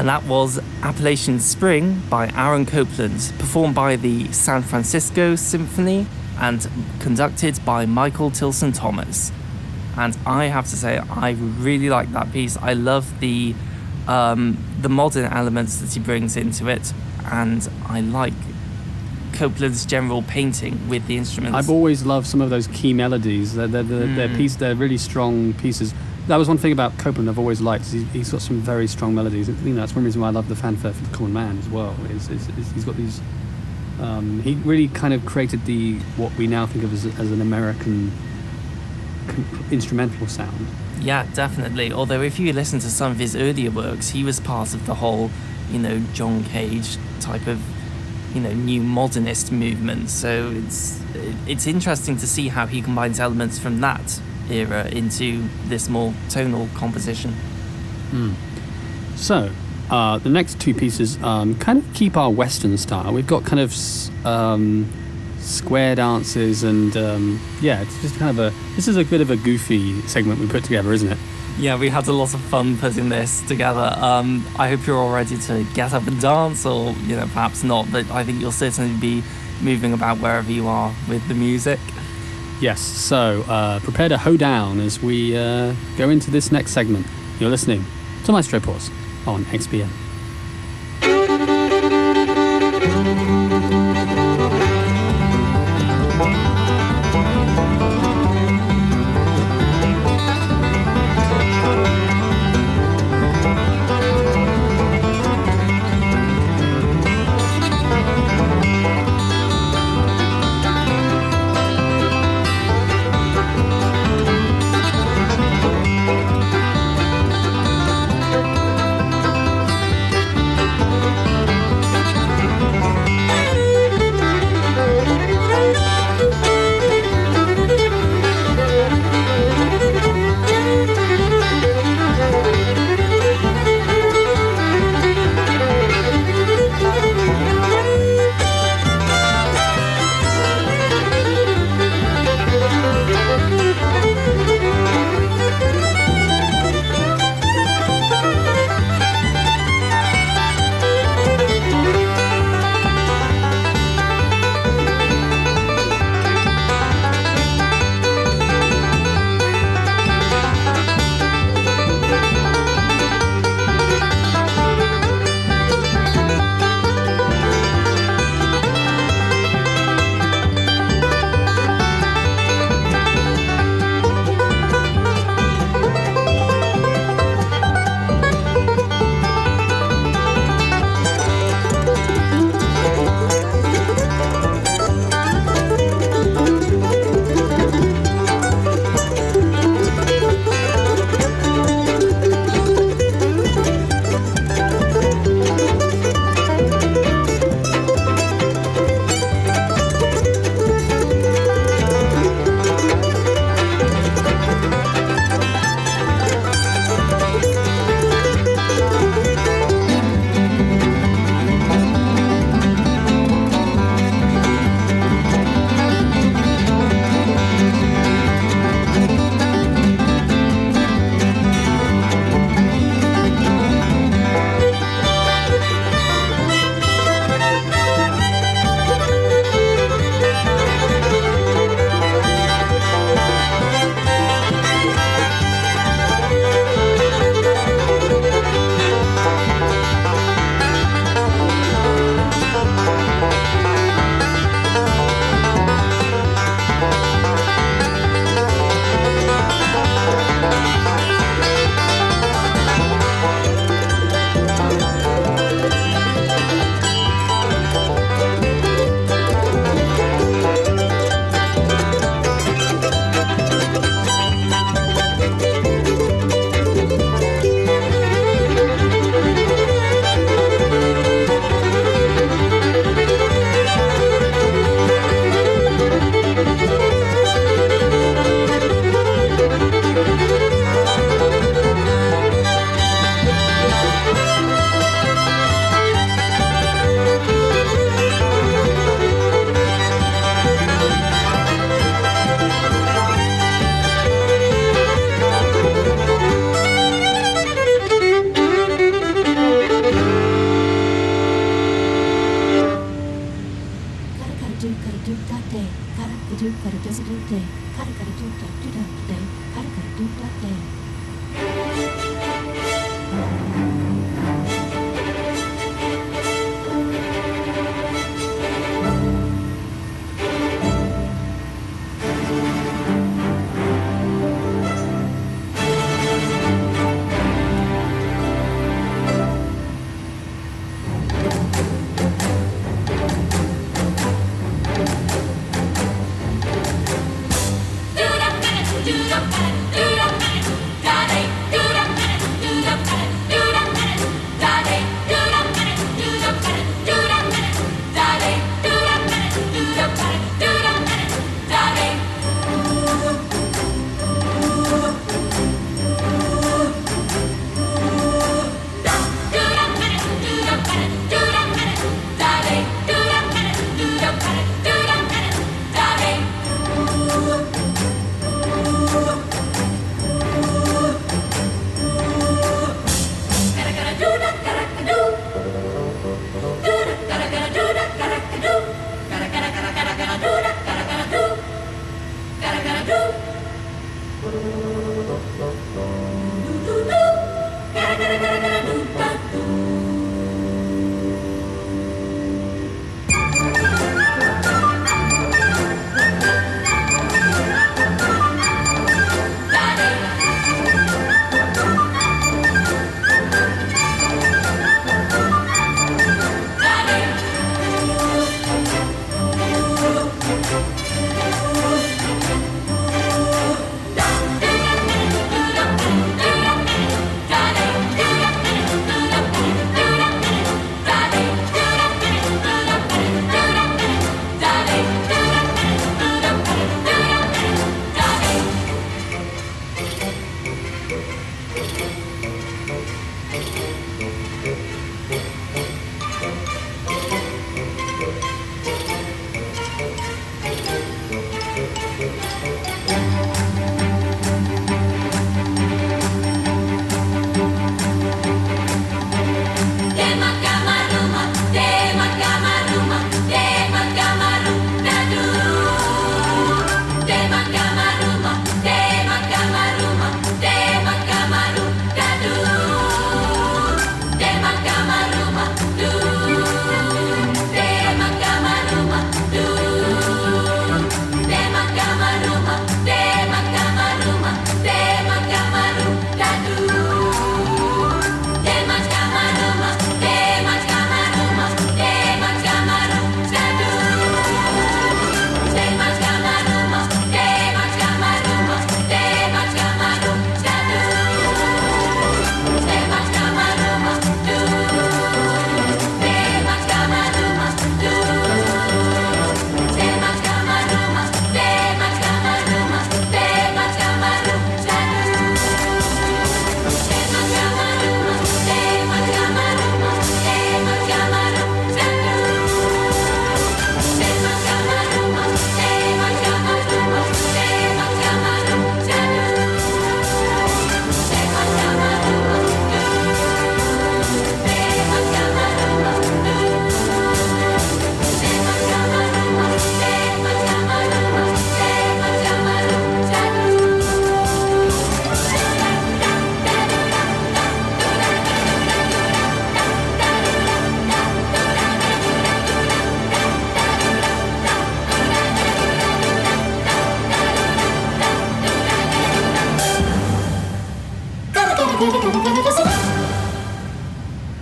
And that was Appalachian Spring by Aaron Copland, performed by the San Francisco Symphony and conducted by Michael Tilson Thomas. And I have to say, I really like that piece. I love the modern elements that he brings into it, and I like Copland's general painting with the instruments. I've always loved some of those key melodies. They're really strong pieces. That was one thing about Copland I've always liked. He's got some very strong melodies. That's one reason why I love the fanfare for the Common Man as well. He's got these. He really kind of created what we now think of as an American instrumental sound. Yeah, definitely. Although if you listen to some of his earlier works, he was part of the whole, John Cage type of, new modernist movement. So it's interesting to see how he combines elements from that era into this more tonal composition. So the next two pieces kind of keep our Western style. We've got kind of square dances and it's just kind of this is a bit of a goofy segment we put together, isn't it? Yeah, we had a lot of fun putting this together. I hope you're all ready to get up and dance, or perhaps not, but I think you'll certainly be moving about wherever you are with the music. Yes, so prepare to hoe down as we go into this next segment. You're listening to Maestro Pause on XPM.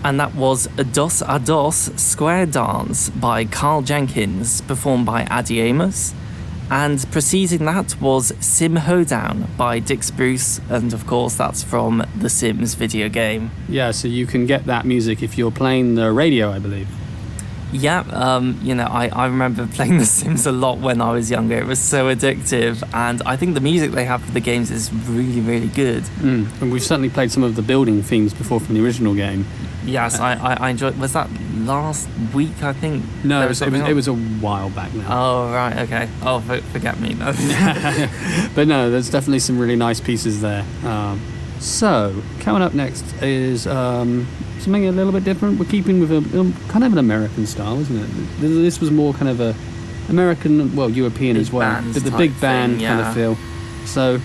And that was Dos a Dos Square Dance by Carl Jenkins, performed by Addy Amos. And preceding that was Sim Hoedown by Dick Spruce, and of course that's from the Sims video game. Yeah, so you can get that music if you're playing the radio, I believe. Yeah, I remember playing The Sims a lot when I was younger. It was so addictive, and I think the music they have for the games is really, really good. And we've certainly played some of the building themes before from the original game. Yes, I enjoyed. Was that last week? I think. No, it was a while back now. Oh right, okay. Oh, forget me. No. But no, there's definitely some really nice pieces there. So coming up next is something a little bit different. We're keeping with a kind of an American style, isn't it? This was more kind of a American, well, European Big as well. bands The type big band thing, kind yeah. of feel. So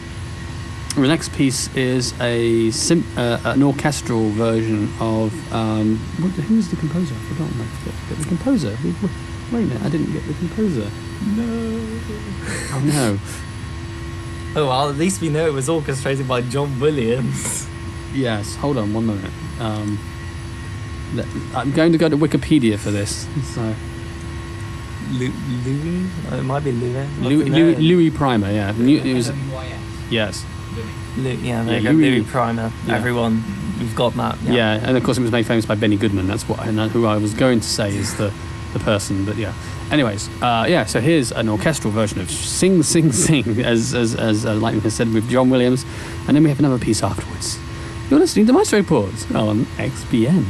the next piece is an orchestral version of who was the composer? I forgot. I forget the composer. Wait a minute, I didn't get the composer. No. Oh no. Oh well, at least we know it was orchestrated by John Williams. Yes. Hold on one moment. I'm going to go to Wikipedia for this. So Louis? Oh, it might be Louis. Louis Primer. Yeah. It was. Yes. Yeah, there Yeah, you go, Louis- Louis Primer. yeah. Everyone, we've got that. Yeah, and of course it was made famous by Benny Goodman. That's who I was going to say is the person. But yeah. Anyways, so here's an orchestral version of Sing, Sing, Sing, as Lightning has said, with John Williams. And then we have another piece afterwards. You're listening to Maestro Reports on XBN.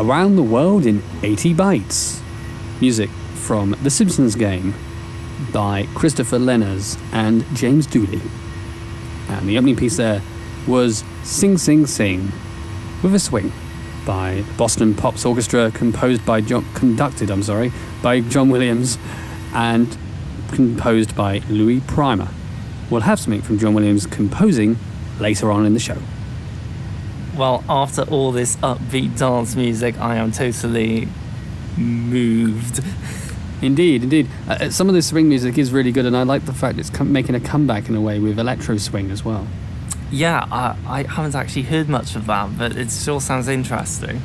Around the World in 80 Bytes. Music from The Simpsons Game by Christopher Lenners and James Dooley. And the opening piece there was Sing Sing Sing with a Swing by Boston Pops Orchestra, conducted by John Williams and composed by Louis Prima. We'll have something from John Williams composing later on in the show. Well, after all this upbeat dance music, I am totally moved. Indeed. Some of this swing music is really good, and I like the fact it's making a comeback in a way with electro swing as well. Yeah, I haven't actually heard much of that, but it sure sounds interesting.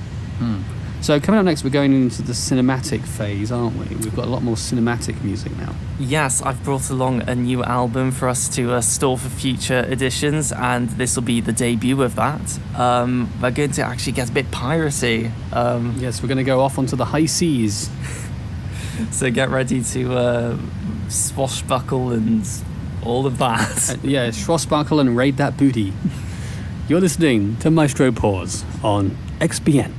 So coming up next, we're going into the cinematic phase, aren't we? We've got a lot more cinematic music now. Yes, I've brought along a new album for us to store for future editions, and this will be the debut of that. We're going to actually get a bit piracy. Yes, we're going to go off onto the high seas. So get ready to swashbuckle and all of that. Yeah, swashbuckle and raid that booty. You're listening to Maestro Pause on XBN.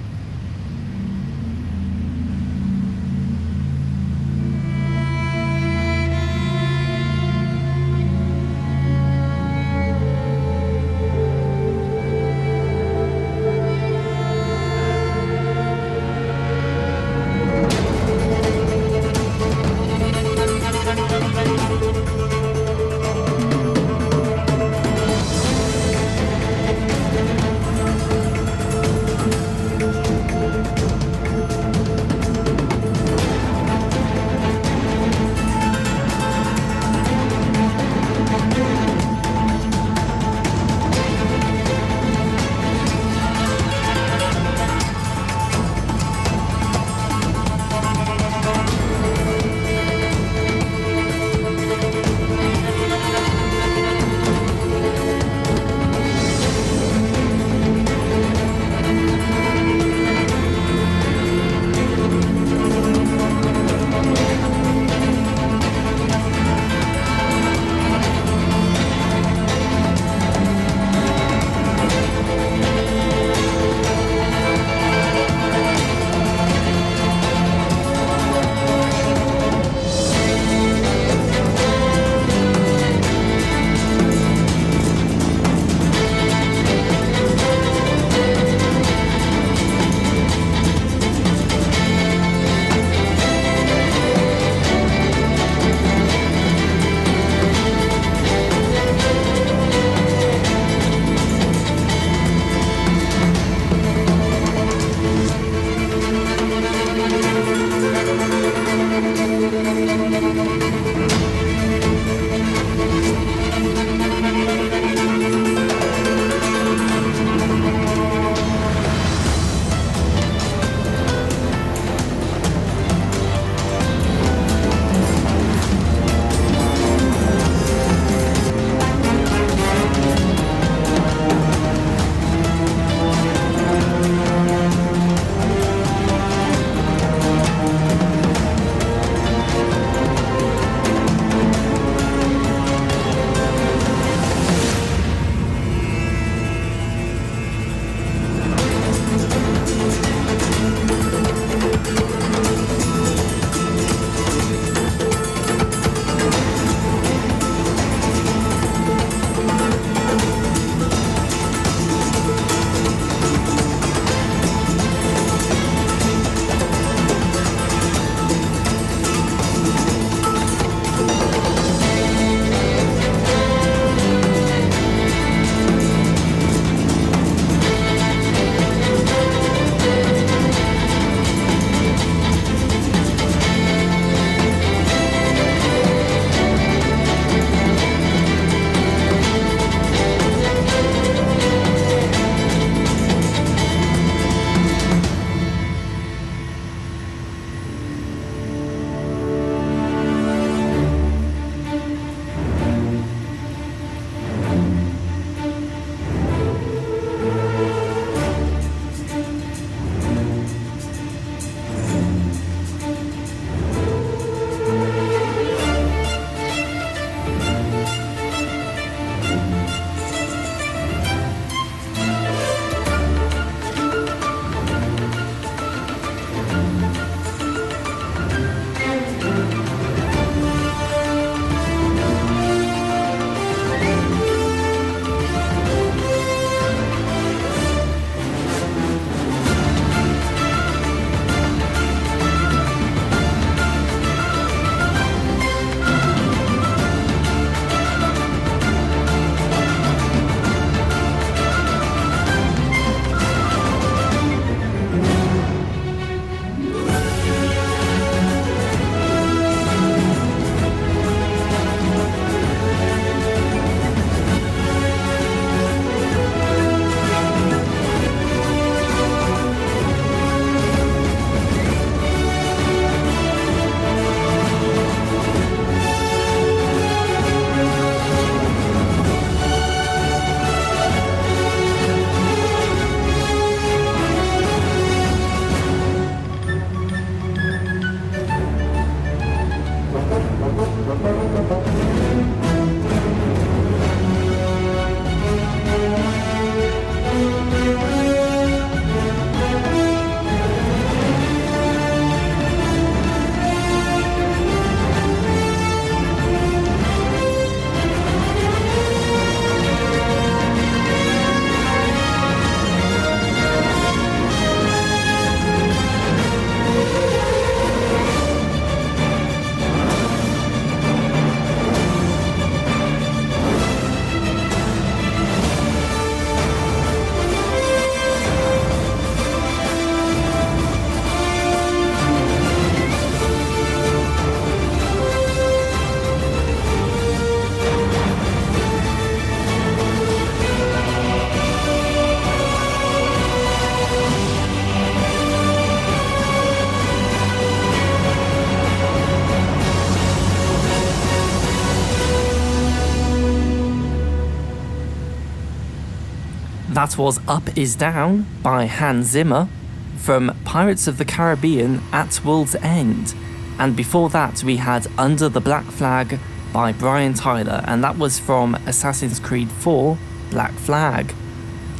That was Up Is Down by Hans Zimmer from Pirates of the Caribbean at World's End. And before that we had Under the Black Flag by Brian Tyler, and that was from Assassin's Creed 4 Black Flag.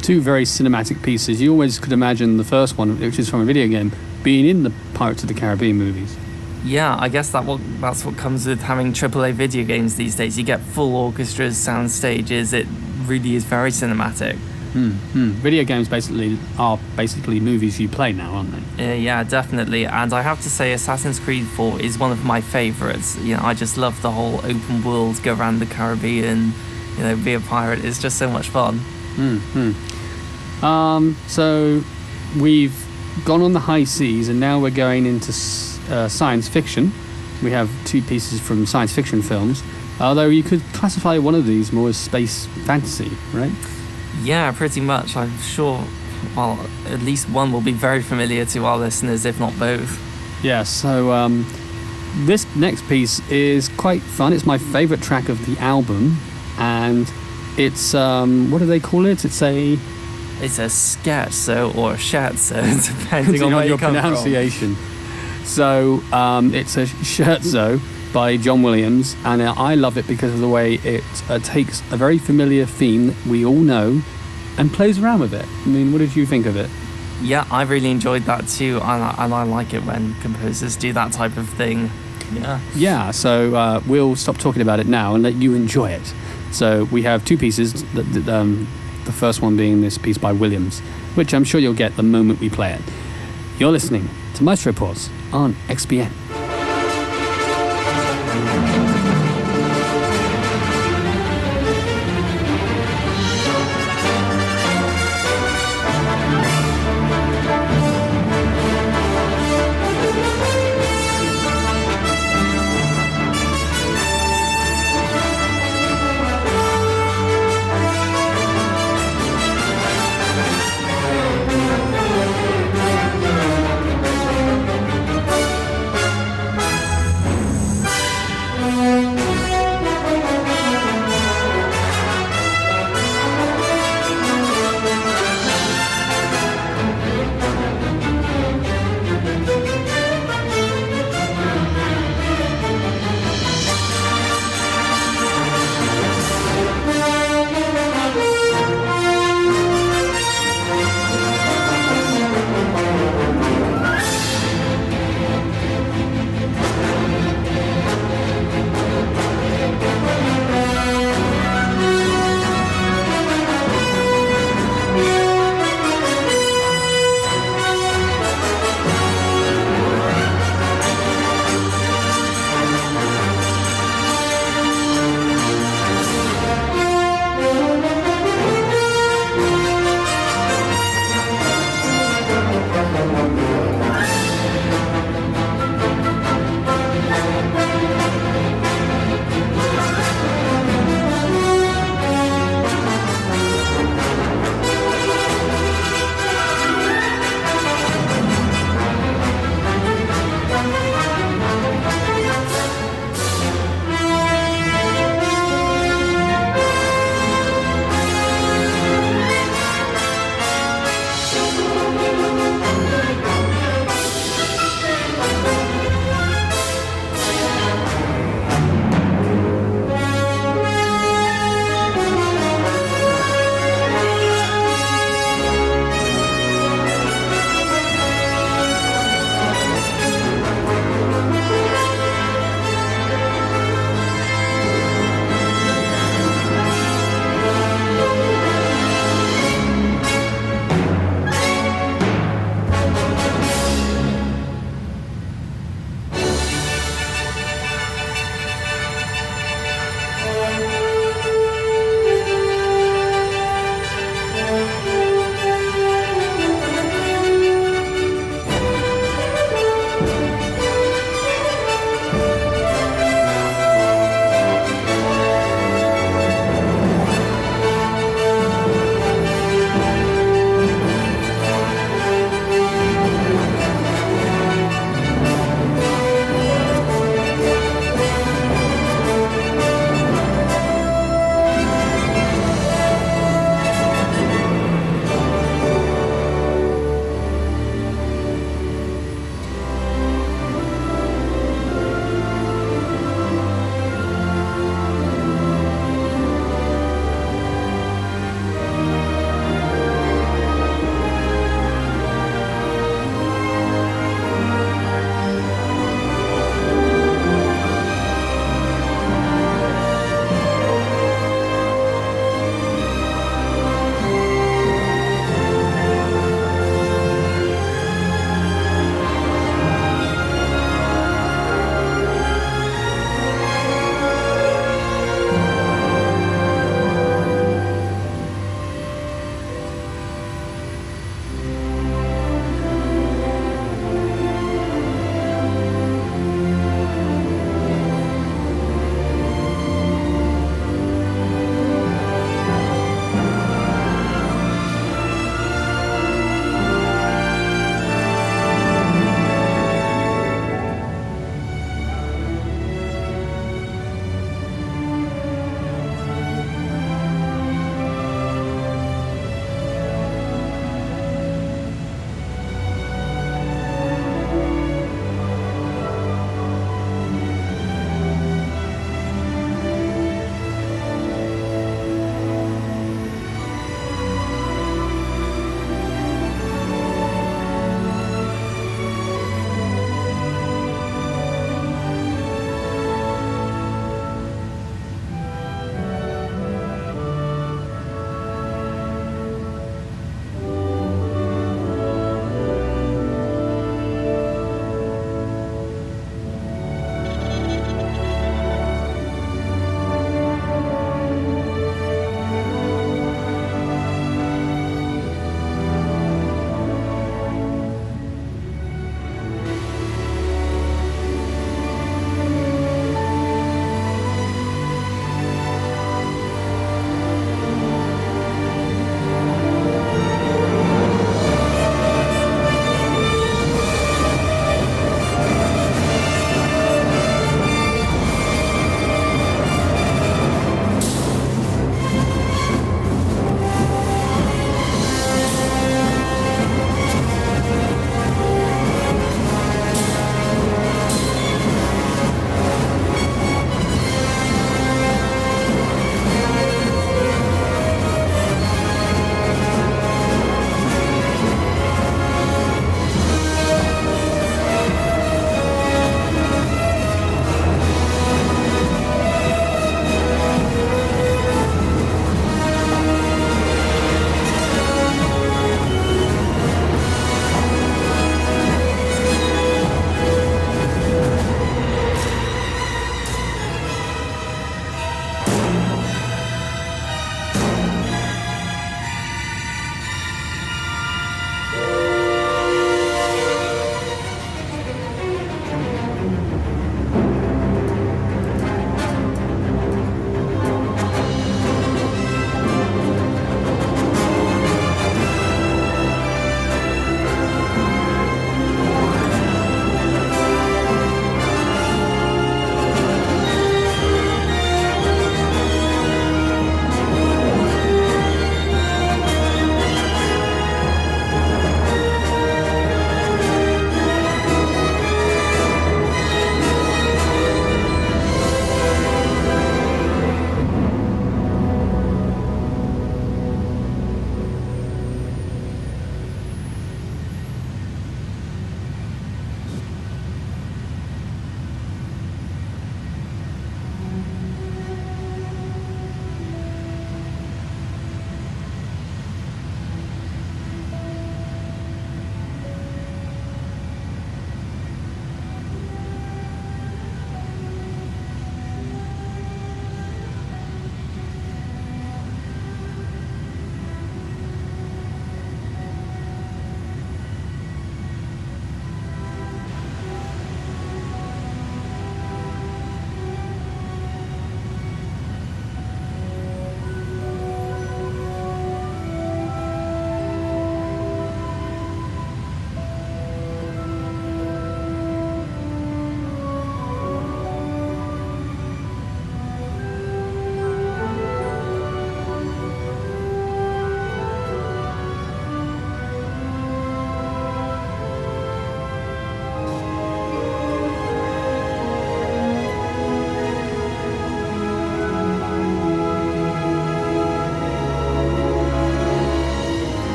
Two very cinematic pieces. You always could imagine the first one, which is from a video game, being in the Pirates of the Caribbean movies. Yeah, I guess that's what comes with having AAA video games these days. You get full orchestras, sound stages. It really is very cinematic. Video games are basically movies you play now, aren't they? Yeah, definitely. And I have to say, Assassin's Creed 4 is one of my favourites. You know, I just love the whole open world, go around the Caribbean, you know, be a pirate. It's just so much fun. So we've gone on the high seas, and now we're going into science fiction. We have two pieces from science fiction films, although you could classify one of these more as space fantasy, right? Yeah, pretty much. I'm sure, well, at least one will be very familiar to our listeners, if not both. Yeah, so this next piece is quite fun. It's my favourite track of the album, and it's, what do they call it? It's a scherzo or scherzo, depending on where your you come pronunciation. So it's a scherzo by John Williams, and I love it because of the way it takes a very familiar theme that we all know and plays around with it. I mean, what did you think of it? Yeah, I really enjoyed that too, and I like it when composers do that type of thing. Yeah, so we'll stop talking about it now and let you enjoy it. So we have two pieces, the first one being this piece by Williams, which I'm sure you'll get the moment we play it. You're listening to Maestro Pause on XBN.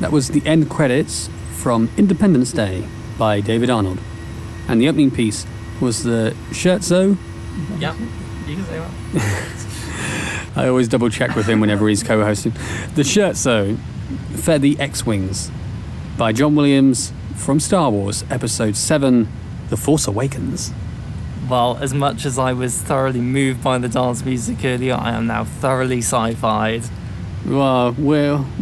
that was the end credits from Independence Day by David Arnold. And the opening piece was the Scherzo. Yeah, you can say that. I always double check with him whenever he's co-hosting. The Scherzo, Fare the X-Wings by John Williams from Star Wars Episode 7, The Force Awakens. Well, as much as I was thoroughly moved by the dance music earlier, I am now thoroughly sci-fied. Well,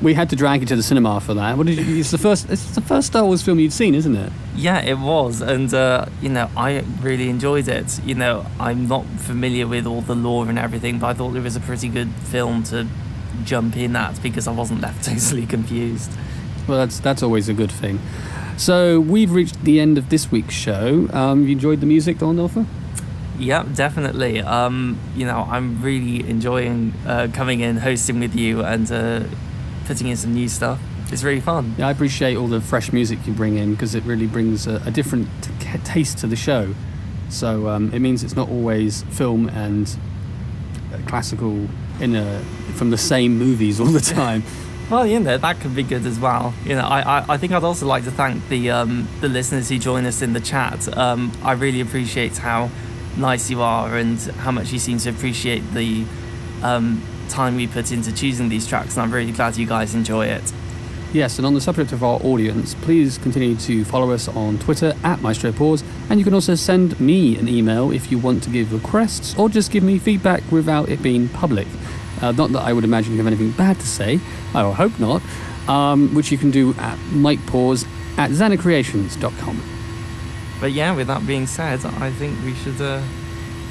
we had to drag you to the cinema for that. What did you? It's the first Star Wars film you'd seen, isn't it? Yeah, it was, and I really enjoyed it. I'm not familiar with all the lore and everything, but I thought it was a pretty good film to jump in at because I wasn't left totally confused. Well, that's always a good thing. So we've reached the end of this week's show. You enjoyed the music, Dorndorfer? Yeah, definitely. I'm really enjoying coming in, hosting with you, and putting in some new stuff. It's really fun. Yeah, I appreciate all the fresh music you bring in because it really brings a different taste to the show. So it means it's not always film and classical from the same movies all the time. Well, that could be good as well. I think I'd also like to thank the listeners who join us in the chat. I really appreciate how nice you are and how much you seem to appreciate the time we put into choosing these tracks, and I'm really glad you guys enjoy it. Yes, and on the subject of our audience, please continue to follow us on Twitter @MaestroPause, and you can also send me an email if you want to give requests or just give me feedback without it being public. Not that I would imagine you have anything bad to say, I hope not, which you can do at mikepause@zanacreations.com. But yeah, with that being said, I think we should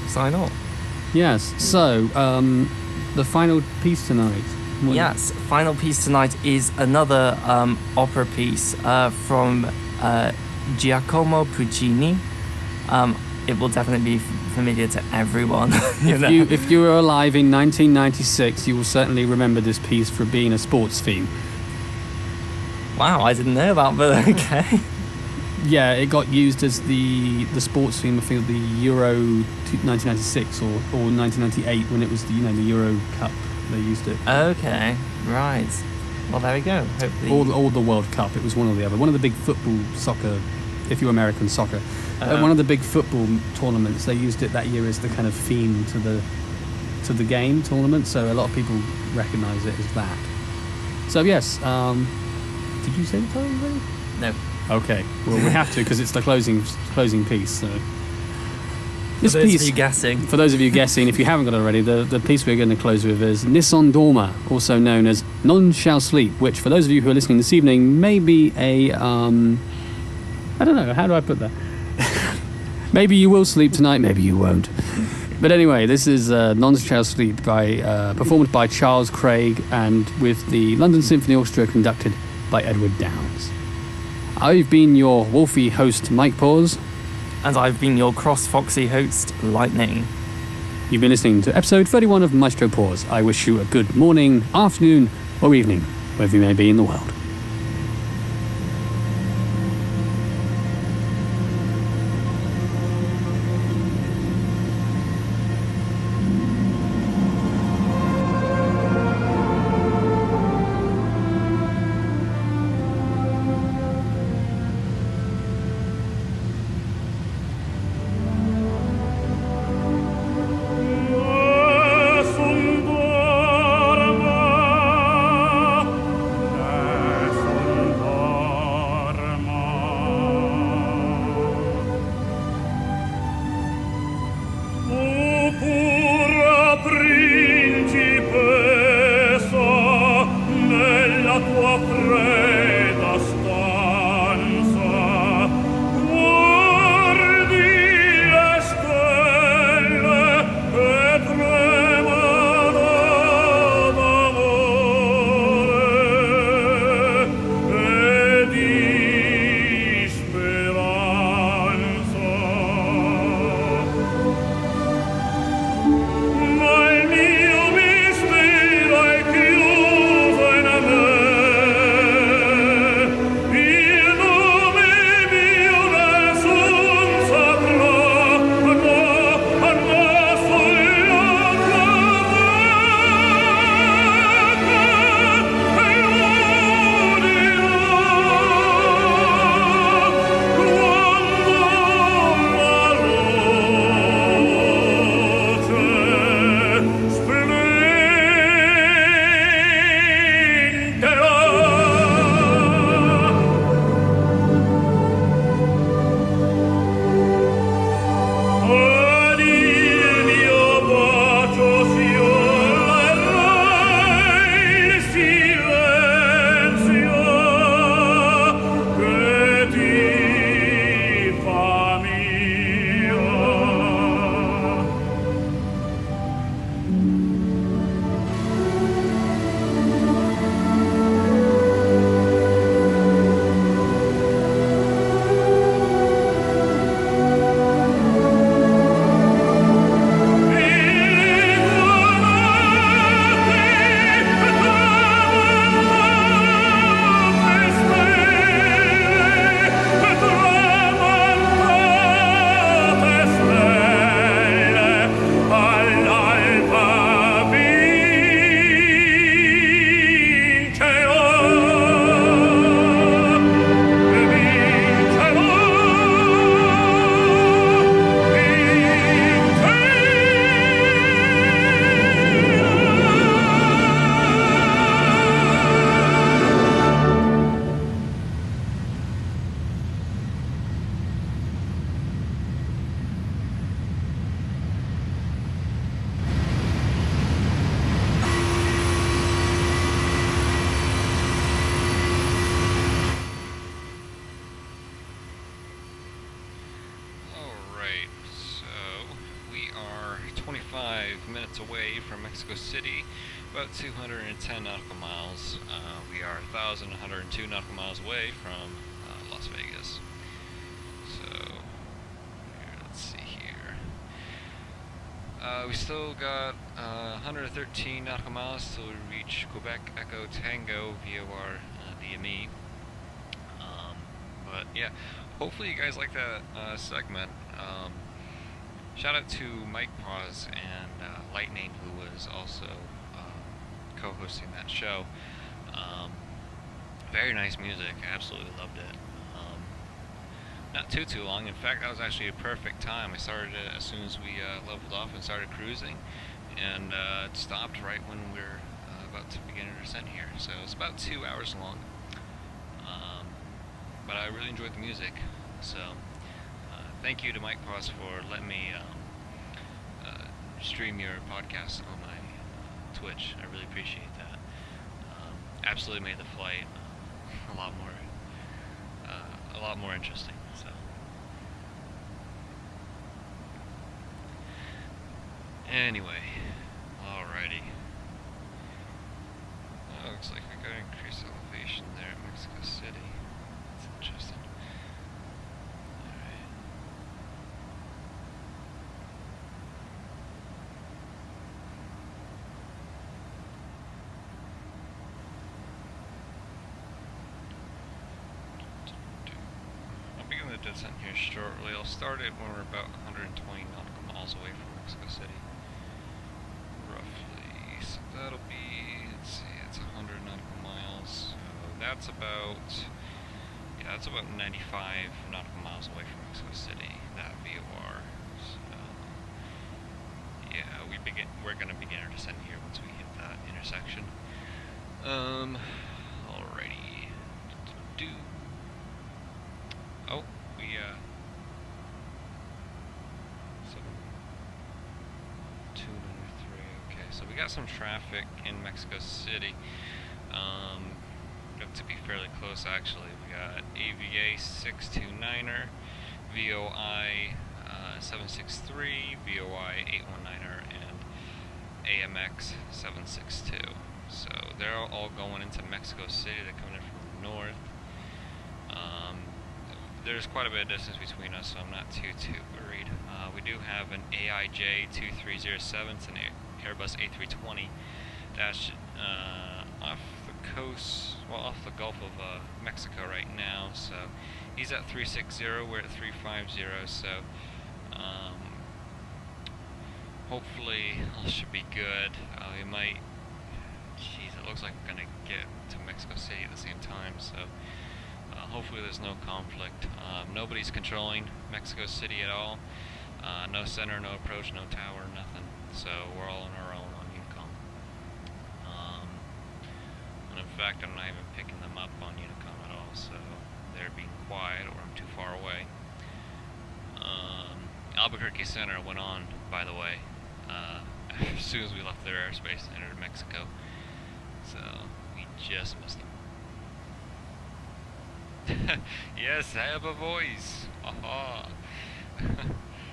sign off. Yes, so the final piece tonight. Yes, final piece tonight is another opera piece from Giacomo Puccini. It will definitely be familiar to everyone. If you were alive in 1996, you will certainly remember this piece for being a sports theme. Wow, I didn't know that, but okay. Yeah, it got used as the sports theme, I think, the Euro 1996 or 1998 when it was the Euro Cup. They used it. Okay, right. Well, there we go. Hopefully, or the World Cup. It was one or the other. One of the big soccer, if you're American soccer, one of the big football tournaments. They used it that year as the kind of theme to the game tournament. So a lot of people recognise it as that. So yes, did you say the title already? No. Okay. Well, we have to because it's the closing piece. So. For those of you guessing. For those of you guessing, if you haven't got it already, the piece we're going to close with is Nissan Dorma, also known as None Shall Sleep, which for those of you who are listening this evening may be a, I don't know, how do I put that? Maybe you will sleep tonight, maybe you won't. But anyway, this is None Shall Sleep performed by Charles Craig and with the London Symphony Orchestra conducted by Edward Downes. I've been your Wolfie host, Mike Paws. And I've been your cross-foxy host, Lightning. You've been listening to episode 31 of Maestro Pause. I wish you a good morning, afternoon, or evening, wherever you may be in the world. Mexico City, about 210 nautical miles. We are 1,102 nautical miles away from Las Vegas. So, let's see here. We still got 113 nautical miles till we reach Quebec Echo Tango via our DME. But yeah, hopefully you guys like that segment. Shout out to Mike Pause and Lightning, who was also co-hosting that show. Very nice music. I absolutely loved it. Not too long. In fact, that was actually a perfect time. I started it as soon as we leveled off and started cruising, and it stopped right when we were about to begin our descent here. So it's about 2 hours long. But I really enjoyed the music. So thank you to Mike Pause for letting me stream your podcast on my Twitch. I really appreciate that. Absolutely made the flight a lot more interesting. So anyway, alrighty. Oh, looks like we got increased elevation there at Mexico City. That's interesting. Alright. I'll begin the descent here shortly. I'll start it when we're about 120 nautical miles away from Mexico City. Roughly. So that'll be, let's see, it's 100 nautical miles. So that's about, yeah, that's about 95 nautical miles away from Mexico City, that VOR. So, yeah, we're going to begin our descent here once we hit that intersection. Alrighty. Oh, we, 293, okay, so we got some traffic in Mexico City. To be fairly close, actually. We got AVA 629er, VOI 763, VOI 819er, and AMX 762. So they're all going into Mexico City. They're coming in from the north. There's quite a bit of distance between us, so I'm not too worried. We do have an AIJ 2307, it's an Airbus A320 dash off the coast, well, off the Gulf of Mexico right now. So he's at 360, we're at 350. So hopefully it should be good. We might. Jeez, it looks like we're gonna get to Mexico City at the same time. So. Hopefully there's no conflict. Nobody's controlling Mexico City at all. No center, no approach, no tower, nothing. So we're all on our own on Unicom. And in fact, I'm not even picking them up on Unicom at all. So they're being quiet, or I'm too far away. Albuquerque Center went on, by the way, as soon as we left their airspace and entered Mexico. So we just missed them. Yes, I have a voice. Aha.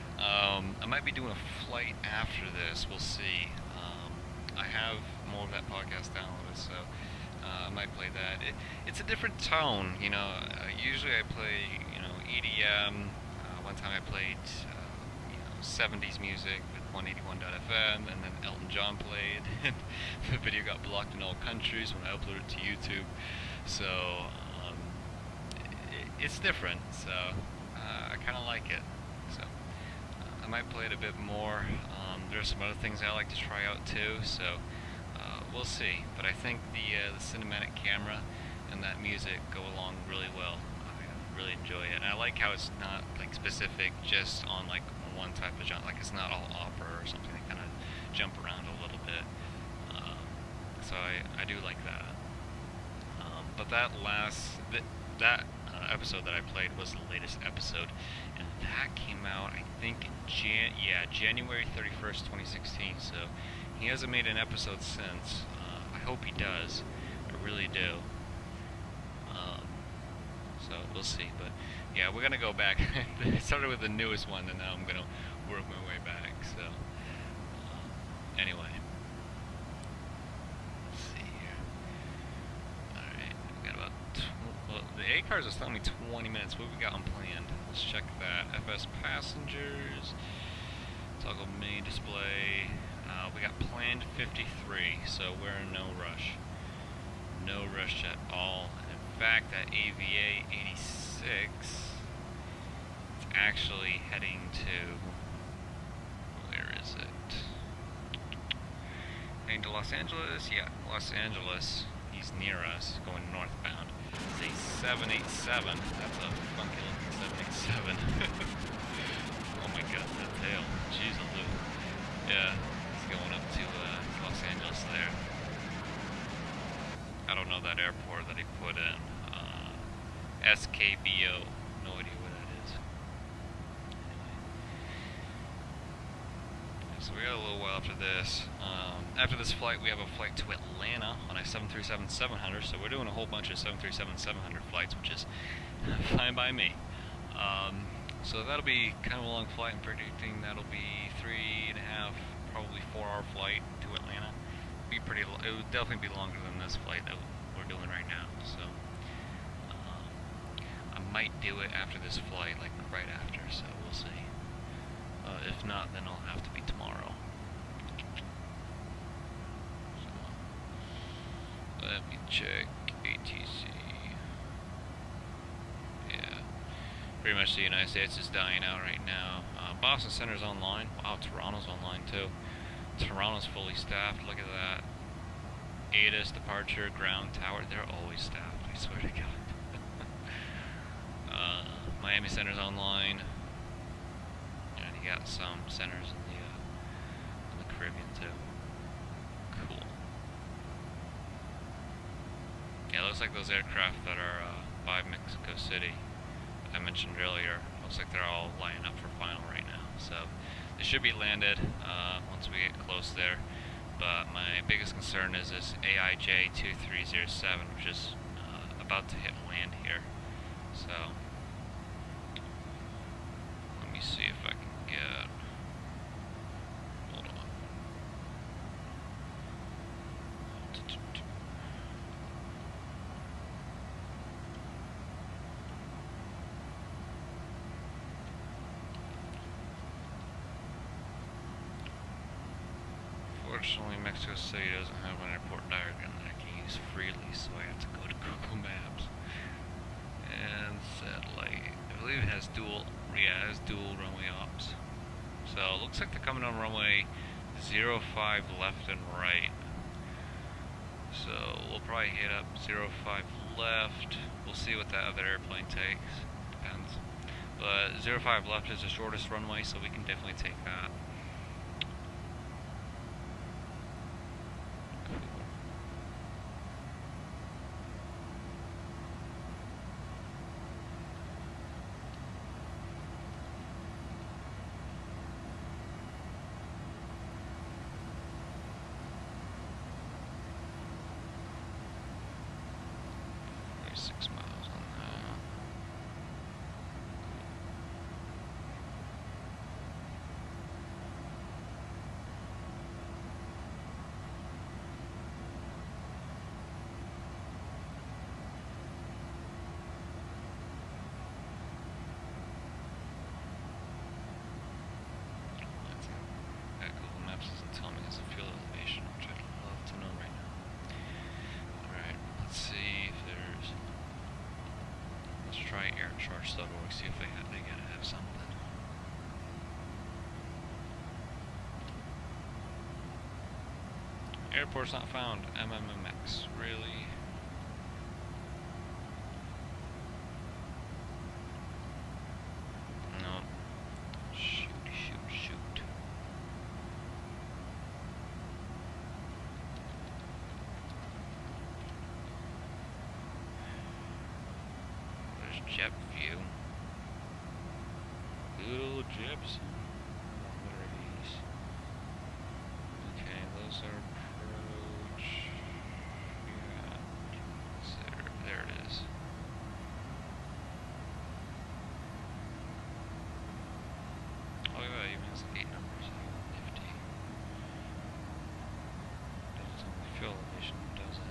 I might be doing a flight after this. We'll see. I have more of that podcast downloaded, so I might play that. It's a different tone, you know. Usually I play, you know, EDM. One time I played, you know, 70s music with 181.fm, and then Elton John played, and the video got blocked in all countries when I uploaded it to YouTube. So. It's different, so I kind of like it. So I might play it a bit more. There's some other things I like to try out too, so we'll see. But I think the cinematic camera and that music go along really well. I really enjoy it, and I like how it's not like specific just on like one type of genre. Like it's not all opera or something. They kind of jump around a little bit. So I do like that. But that episode that I played was the latest episode, and that came out, I think, January 31st, 2016. So he hasn't made an episode since. I hope he does. I really do. So we'll see. But yeah, we're gonna go back. I started with the newest one, and now I'm gonna work my way back. So anyway, ACARS is telling me 20 minutes. What we got unplanned? Let's check that. FSPassengers. Toggle main display. We got planned 53, so we're in no rush. No rush at all. In fact, that AVA 86 is actually heading to, where is it? Heading to Los Angeles? Yeah, Los Angeles. He's near us, going northbound. It's a 787. That's a funky looking 787. Oh my god, that tail. Jeez, yeah, he's going up to Los Angeles there. I don't know that airport that he put in. SKBO. No idea where that is. Anyway. So we got a little while after this. After this flight, we have a flight to Atlanta on a 737-700. So we're doing a whole bunch of 737-700 flights, which is fine by me. So that'll be kind of a long flight. I'm predicting that'll be 3.5, probably 4-hour flight to Atlanta. Be pretty. It would definitely be longer than this flight that we're doing right now. So I might do it after this flight, like right after. So we'll see. If not, then it'll have to be tomorrow. So let me check ATC. Yeah, pretty much the United States is dying out right now. Boston Center's online. Wow, Toronto's online too. Toronto's fully staffed. Look at that. ATIS, departure, ground, tower. They're always staffed. I swear to God. Miami Center's online. And you got some centers in the Caribbean too. Cool. Yeah, it looks like those aircraft that are by Mexico City, I mentioned earlier, looks like they're all lining up for final right now. So they should be landed once we get close there. But my biggest concern is this AIJ-2307, which is about to hit land here. So let me see if I can get. Hold on. Unfortunately, Mexico City doesn't have an airport diagram that I can use freely, so I have to go to Google Maps. And satellite, I believe it has dual, yeah, it has dual runway ops. So it looks like they're coming on runway 05 left and right. So we'll probably hit up 05 left. We'll see what that other airplane takes. Depends. But 05 left is the shortest runway, so we can definitely take that. See if they gotta have something. Airport's not found. MMMX. Really? No. Shoot. There's JetView. Little Jepson. What are these? Okay, those are approach. Yeah. There it is. Oh yeah, even has 8 numbers. Nifty. Doesn't only fuel elevation, does it?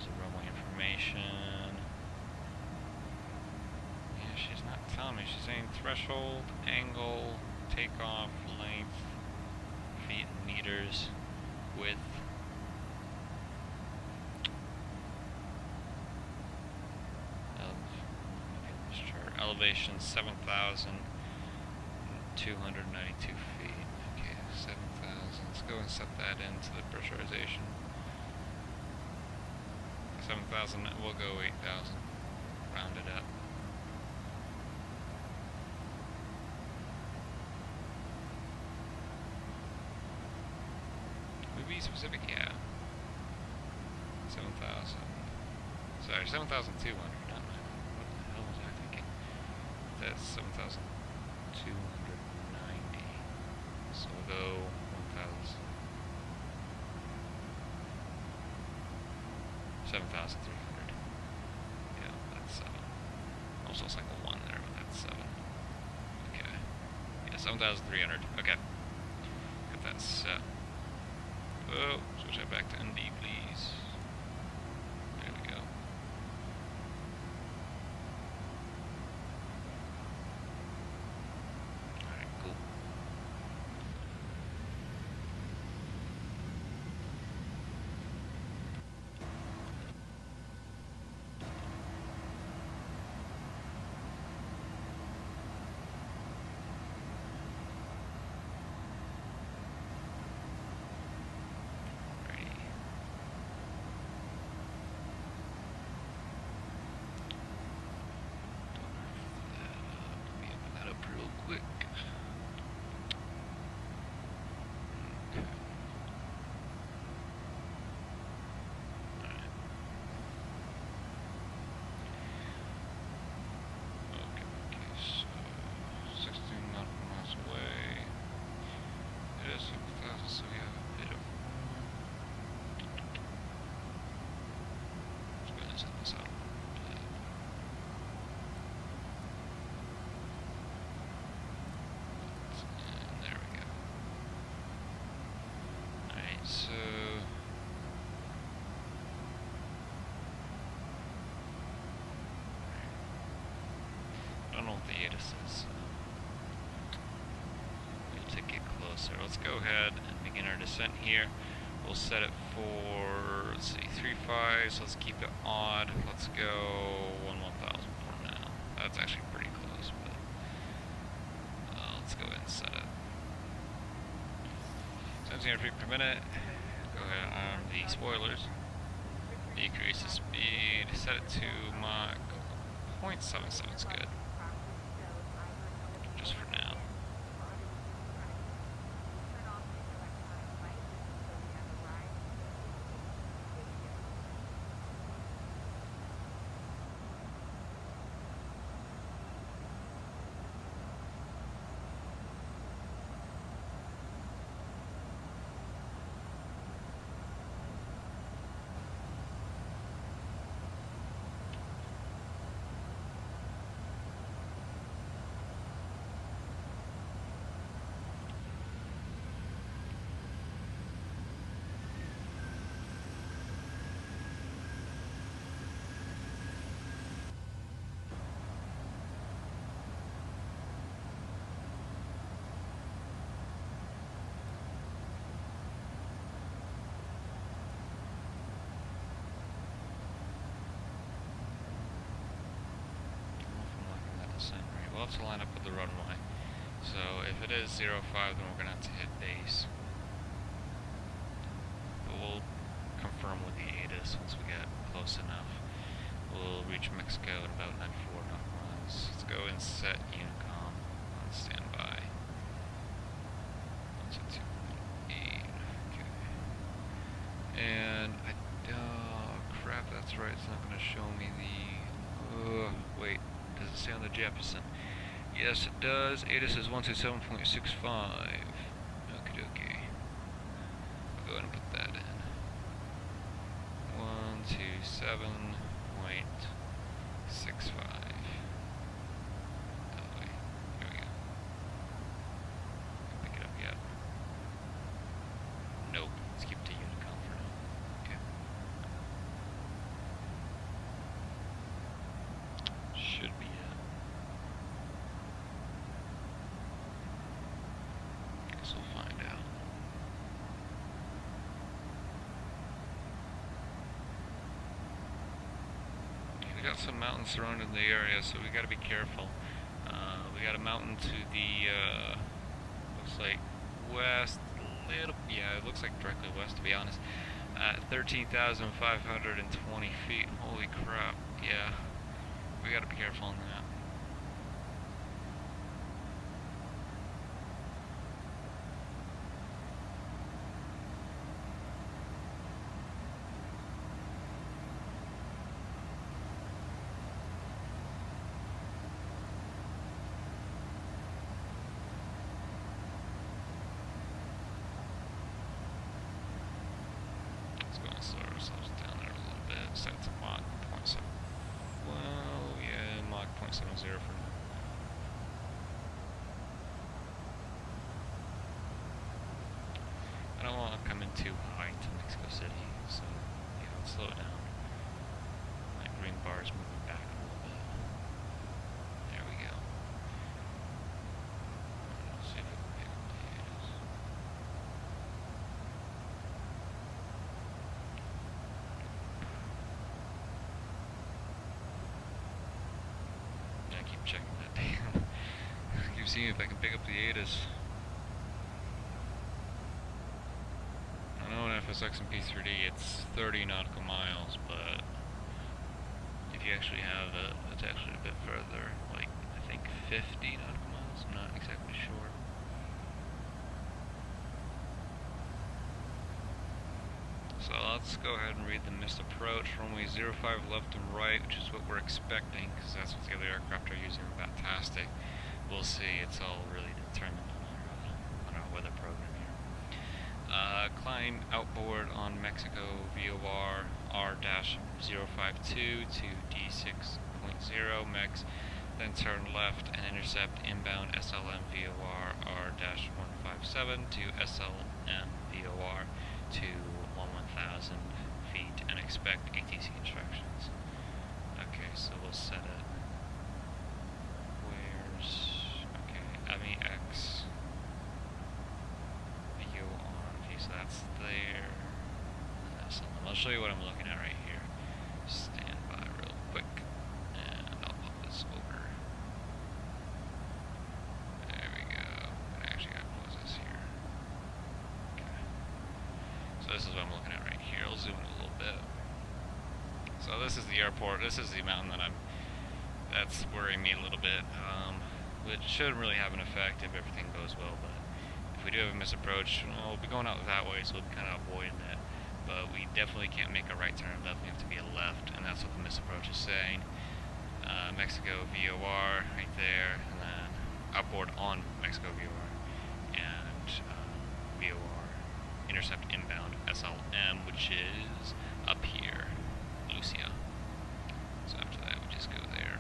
There's the runway information. Yeah, she's not telling me. She's saying threshold, angle, takeoff, length, feet and meters, width. Elevation 7,292 feet. Okay, 7,000. Let's go and set that into the pressurization. 7,000. We'll go 8,000. Round it up. Would we be specific? Yeah. 7,000. Sorry, 7,200. Not 9. What the hell was I thinking? That's 7,290. So we'll go 1,000. 7,300. Yeah, that's 7. Also, it's like a 1 there, but that's 7. Okay. Yeah, 7,300. Okay. Got that set. Oh, switch that back to ND, please. There we go. Alright, cool. I don't know what the ATIS is. We'll take it closer. Let's go ahead and begin our descent here. We'll set it for, let's see, 3.5, so let's keep it odd. Let's go 1,000 for now. That's actually pretty close, but let's go ahead and set it. 1700 feet per minute. Go ahead and arm the spoilers. Decrease the speed. Set it to Mach 0.77 is good. Just for now. We'll have to line up with the runway. So if it is 05, then we're going to have to hit base. But we'll confirm with the ATIS once we get close enough. We'll reach Mexico at about 94 knot miles. Let's go and set Unicom on standby. 172.8. Okay. And crap, that's right. It's not going to show me the. Wait. Does it say on the Jefferson? Yes, it does. ATIS is 127.65. Okie dokie. I'll go ahead and put that in. 127.65. Oh, wait. Here we go. Pick it up yet. Nope. Let's keep it to Unicom for now. Okay. we got some mountains surrounding the area, so we got to be careful. We got a mountain to the looks like west, yeah, it looks like directly west, to be honest, at 13,520 feet. Holy crap! Yeah, we got to be careful on that. Slow ourselves down there a little bit. Set to Mach 0.7. Well, yeah, Mach 0.70 for now. I don't want to come in too high to Mexico City, so yeah, let's slow it down. My green bar is moving back a little bit. There we go. Let's see if we can pick up the ATIS. I keep checking that damn. I keep seeing if I can pick up the ATIS. I know in FSX and P3D it's 30 nautical miles, but if you actually have it, it's actually a bit further, like I think 50 nautical miles, I'm not exactly sure. So let's go ahead and read the missed approach. Runway 05 left and right, which is what we're expecting, because that's what the other aircraft are using. Fantastic. We'll see. It's all really determined on our weather program here. Climb outboard on Mexico VOR R-052 to D6.0 MEX, then turn left and intercept inbound SLM VOR R-157 to SLM VOR to 11,000 feet and expect ATC instructions. Okay, so we'll set it. Where's, okay, AMX VOR. Okay, so that's there. SLM. I'll show you what I'm looking at right here. Stand by real quick, and I'll pop this over. There we go. I actually gotta close this here. Okay. So this is what I'm looking at right here. I'll zoom in a little bit. So this is the airport. This is the mountain that's worrying me a little bit. Which shouldn't really have an effect if everything goes well, but if we do have a misapproach, we'll be going out that way, so we'll be kind of avoiding it. But we definitely can't make a right turn or left. We have to be a left, and that's what the misapproach is saying. Mexico VOR right there, and then outboard on Mexico VOR, and VOR intercept inbound SLM, which is up here, Lucia. So after that, we just go there,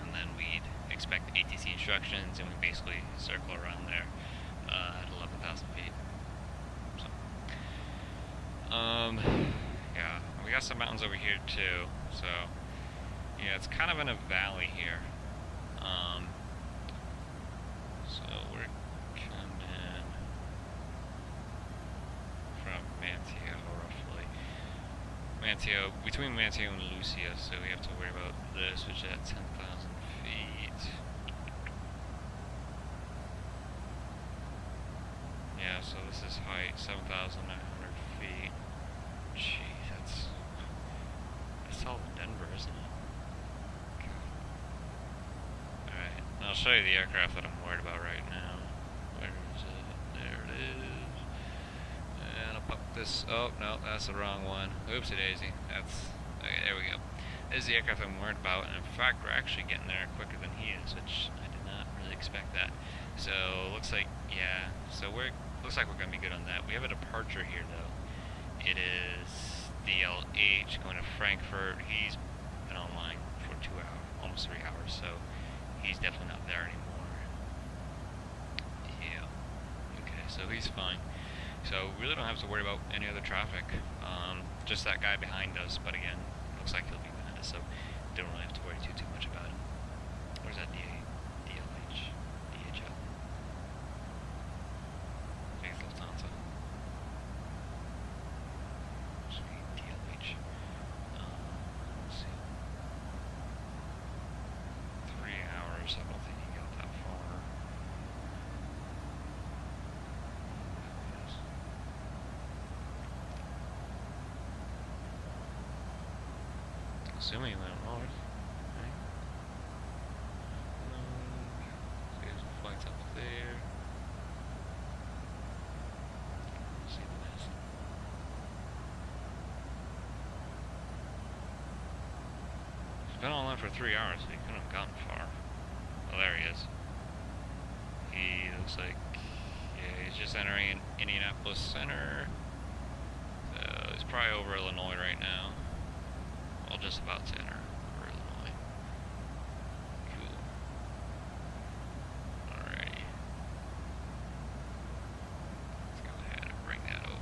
and then we'd expect ATC instructions, and we basically circle around there at 11,000 feet. So, yeah, we got some mountains over here too. So, yeah, it's kind of in a valley here. So we're coming from Manteo, roughly. Manteo, between Manteo and Lucia, so we have to worry about this, which is at 10,000 feet. Yeah, so this is height, 7,900 feet. Gee, that's all in Denver, isn't it? Alright, I'll show you the aircraft that I'm worried about right now. Where is it? There it is. And I'll pop this. Oh, no, that's the wrong one. Oopsie daisy. That's. Okay, there we go. This is the aircraft I'm worried about, and in fact, we're actually getting there quicker than he is, which I did not really expect that. So, looks like, yeah, so looks like we're going to be good on that. We have a departure here, though. It is DLH going to Frankfurt. He's been online for 2 hours, almost 3 hours, so he's definitely not there anymore. Yeah. Okay, so he's fine. So we really don't have to worry about any other traffic. Just that guy behind us, but again, looks like he'll be behind us, so don't really have to worry too much about it. Where's that DLH? DHL? I think it's Lufthansa. Sweet, DLH. Let's see. assuming it went north. Right? There's some flights up there. See the mess. He's been online for 3 hours, so he couldn't have gotten far. Oh, there he is. He looks like, yeah, he's just entering Indianapolis Center. So he's probably over Illinois right now. Well, just about to enter over Illinois. Cool. Alrighty. Let's go ahead and bring that over.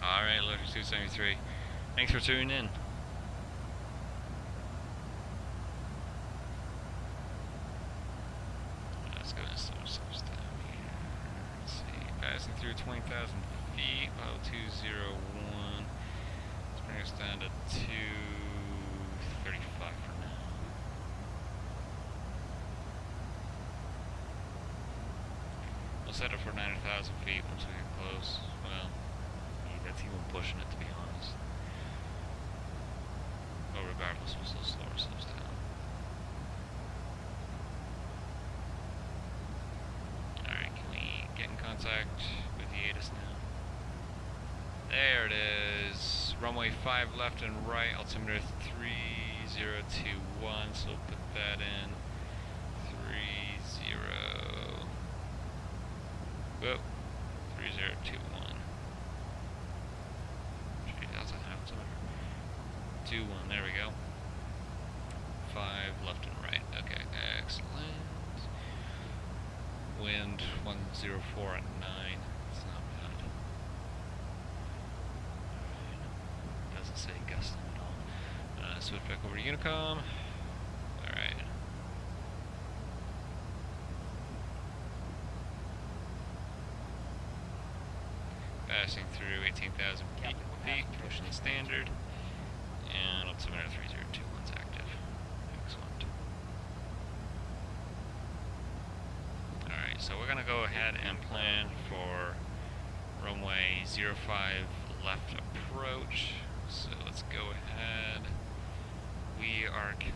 Alright, Lockheed 273. Thanks for tuning in. Let's go to some stuff down here. Let's see. Passing through 20,000 feet, level 201. Let's bring us down to 235 for now. We'll set it for 9,000 feet once we get close. Well, that's even pushing it, to be honest. But regardless, we'll still slow ourselves down. Alright, can we get in contact with the ATIS now? There it is. Runway 5 left and right, altimeter 3021, so we'll put that in. 3021. 2-1, there we go. 5 left and right. Okay, excellent. Wind 104 at 9. It's not bad. Alright. Doesn't say gusting at all. Switch back over to Unicom. Alright. Passing through 18,000 feet, pushing the standard. And altimeter 3021's active. Excellent. Alright, so we're going to go ahead and plan for runway 05 left approach. So let's go ahead. We are coming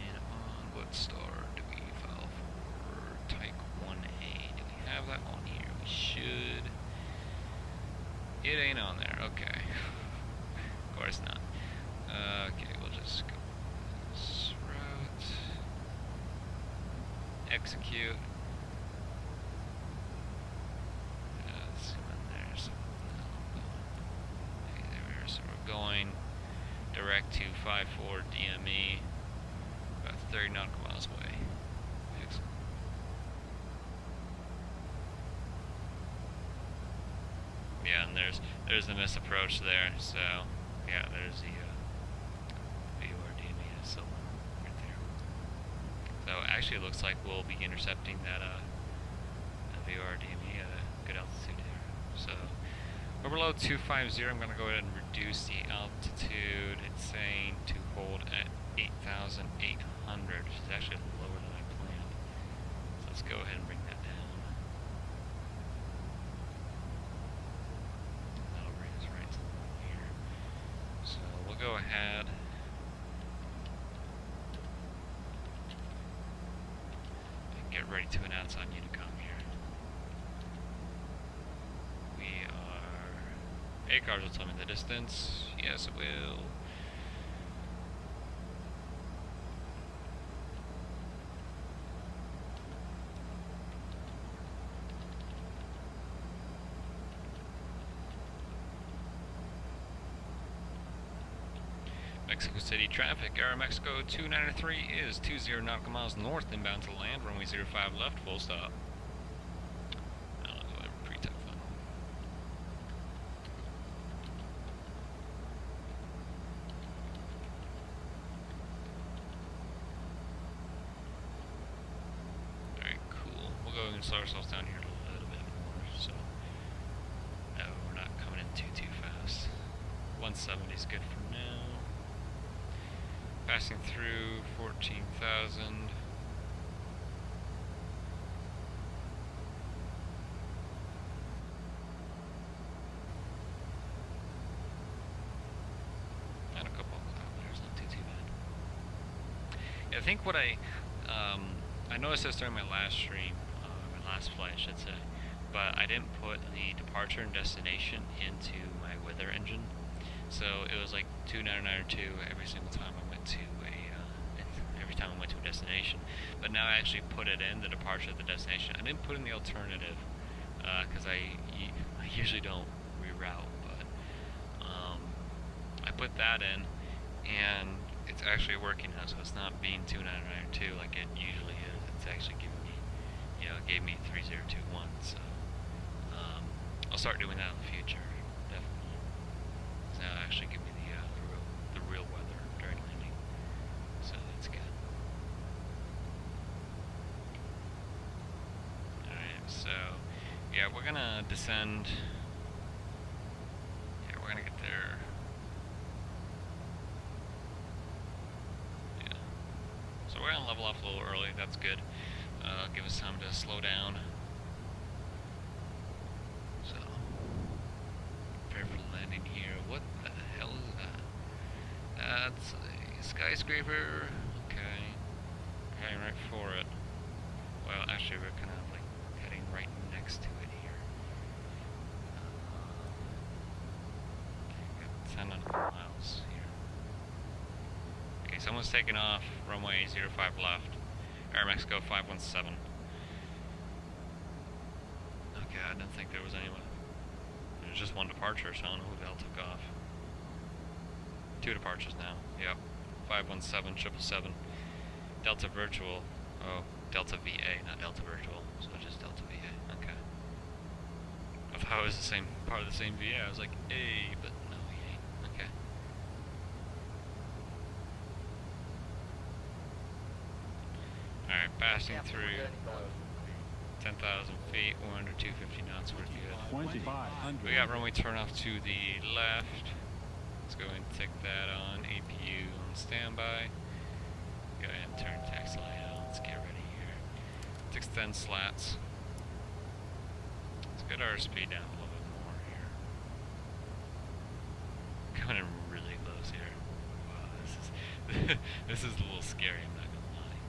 in on what star do we file for? Type 1A. Do we have that on here? We should. It ain't on there. Okay. Of course not. Okay, we'll just go this route. Execute. Let's see when there's okay, there we are. So we're going direct to 54 DME, about 30 nautical miles away. Excellent. Yeah, and there's the misapproach there. So yeah, there's the So actually it looks like we'll be intercepting that VORDME at a good altitude here. So we're below 250. I'm going to go ahead and reduce the altitude. It's saying to hold at 8,800, which is actually lower than I planned. So let's go ahead and bring that down. That'll bring us right to here. So we'll go ahead. Get ready to announce on Unicom here. We are... ACARS will tell me the distance. Yes, it will. Mexico City traffic. AeroMexico 293 is 20 nautical miles north inbound to land. Runway 05 left, full stop. Now I'll go ahead and pre-type that. Alright, cool. We'll go and slow ourselves down here a little bit more, so no, we're not coming in too fast. 170 is good for now. Passing through 14,000. And a couple of kilometers, not too bad. Yeah, I think what I noticed this during my last stream, my last flight I should say, but I didn't put the departure and destination into my weather engine. So it was like 299 every single time I went to a destination. But now I actually put it in the departure of the destination. I didn't put in the alternative because I usually don't reroute, but I put that in, and it's actually working now. So it's not being 299 like it usually is. It's actually giving me, it gave me 3021. So I'll start doing that in the future. Now actually give me the real weather during landing, so that's good. Alright, so yeah, we're gonna descend. Yeah, we're gonna get there. Yeah, so we're gonna level off a little early. That's good. Give us time to slow down. So prepare for landing here. What the hell is that? That's a skyscraper. Okay. Heading right for it. Well, actually, we're kind of like heading right next to it here. Okay, 10 miles here. Okay, someone's taking off. Runway 05 left. AeroMexico 517. Okay, I didn't think there was anyone. There's just one departure, so I don't know who the hell took off. 2 departures now. Yep. 517, 777. Delta Virtual. Oh, Delta VA, not Delta Virtual. So just Delta VA. Okay. I thought it was the same part of the same VA. I was like, hey, but no, he ain't. Okay. Alright, passing through 10,000 feet, we're under 250 knots, we're good. 2,500. We got runway turn off to the left. Let's go ahead and take that on. APU on standby. Go ahead and turn taxi light on. Let's get ready here. Let's extend slats. Let's get our speed down a little bit more here. Coming in really close here. Wow, this is a little scary, I'm not gonna lie.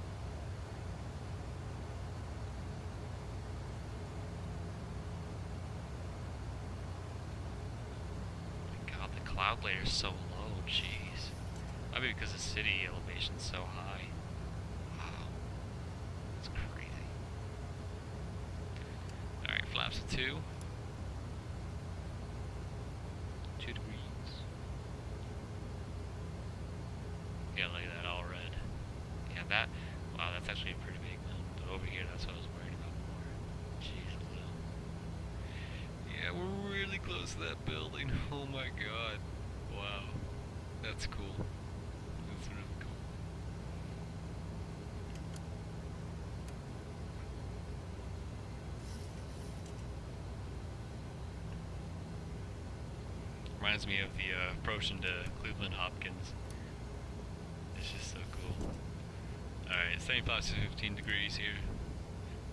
God, the cloud layer is so low, jeez. Maybe because the city elevation's so high. Wow. That's crazy. Alright, flaps of 2. 2 degrees. Yeah, look at that, all red. Yeah, that, wow, that's actually a pretty big one. But over here, that's what I was worried about more. Jeez, little. Yeah, we're really close to that building. Oh my god. Wow. That's cool. That's really cool. Reminds me of the approach into Cleveland Hopkins. It's just so cool. Alright, 75 to 15 degrees here.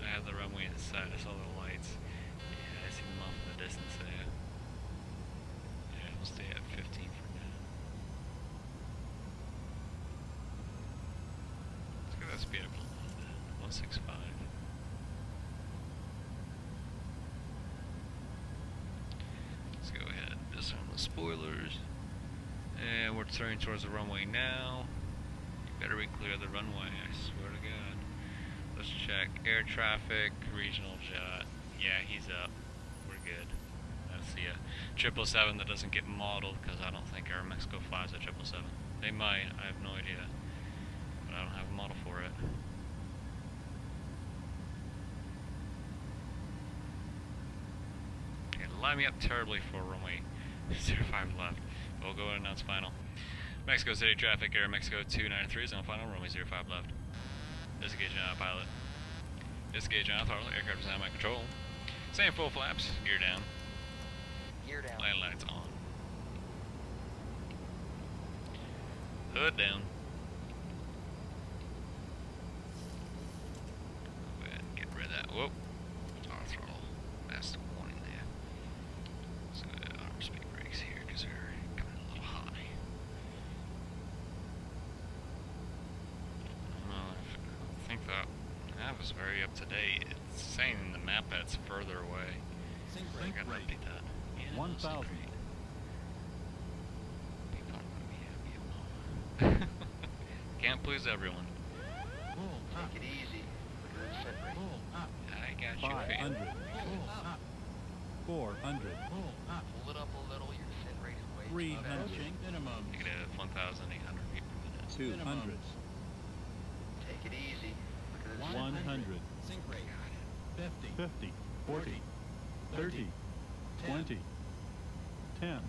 I have the runway inside, I saw the lights. Yeah, I see them off in the distance there. Yeah, we'll stay at 15 for now. Let's get that speed up a little bit. 165. Let's go ahead and disarm the spoilers. And we're turning towards the runway now. You better be clear of the runway, I swear to God. Let's check air traffic, regional jet. Yeah, he's up. We're good. That's the 777 that doesn't get modeled because I don't think AeroMexico flies at 777. They might, I have no idea. But I don't have a model for it. Okay, line me up terribly for runway 05 left. We'll go and announce final. Mexico City traffic, AeroMexico 293 is on final, runway 05 left. Disengage on pilot. Disengage on throttle, aircraft is on my control. Same full flaps, gear down. Gear down. Land lights on. Hood down. Whoop. Auto throttle. That's the warning there. So arm speed brakes here because they're coming a little high. I think that map is very up to date. It's saying in the map that it's further away. I gotta update that. Yeah, 1,000. People aren't gonna be happy. Can't please everyone. Take it easy. Look at the descent rate. I got you. 500. 400. Pull it up a little. Your descent rate is way too 300. fast. Minimum. Negative 1,800 feet per minute. 200. Take it easy. Look at the descent 100. 50. 40. 30. 20. 10.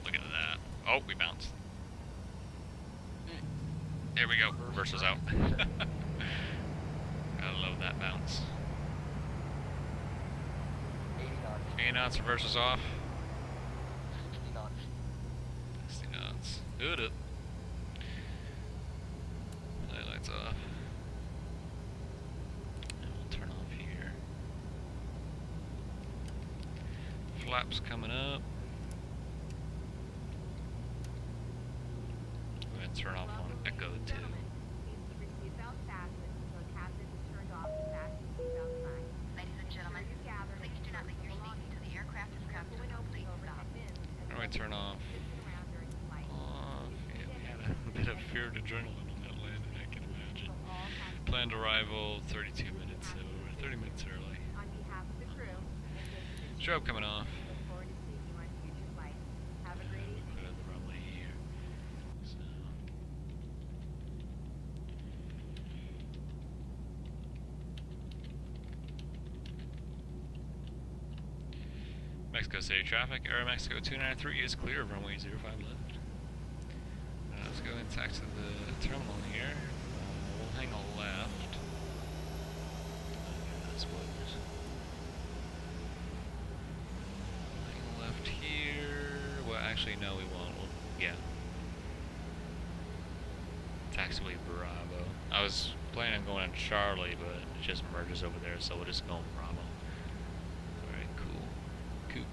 Look at that. Oh, we bounced. There we go. Reverses out. Gotta love that bounce. 80 knots. 80 knots, reverses off. 60 knots. 60 knots. Good it. Lights off. And we'll turn off here. Flaps coming up. Go ahead and turn off on Echo 2. Ladies and gentlemen, please do not leave your seat until the aircraft is come to a complete stop. How do I turn off? Off. Yeah, we had a bit of fear of adrenaline on that landing, I can imagine. Planned arrival 32 minutes, so we're 30 minutes early. Strobe coming off. Put it probably here. So. Mexico City traffic. AeroMexico 293 is clear of runway 05 left. Let's go and taxi to the terminal here. We'll hang a left. That's what. Hang a left here. Well, actually, no, we won't. Yeah. Taxiway Bravo. I was planning on going on Charlie, but it just merges over there, so we'll just go on Bravo. Alright, cool. Cool.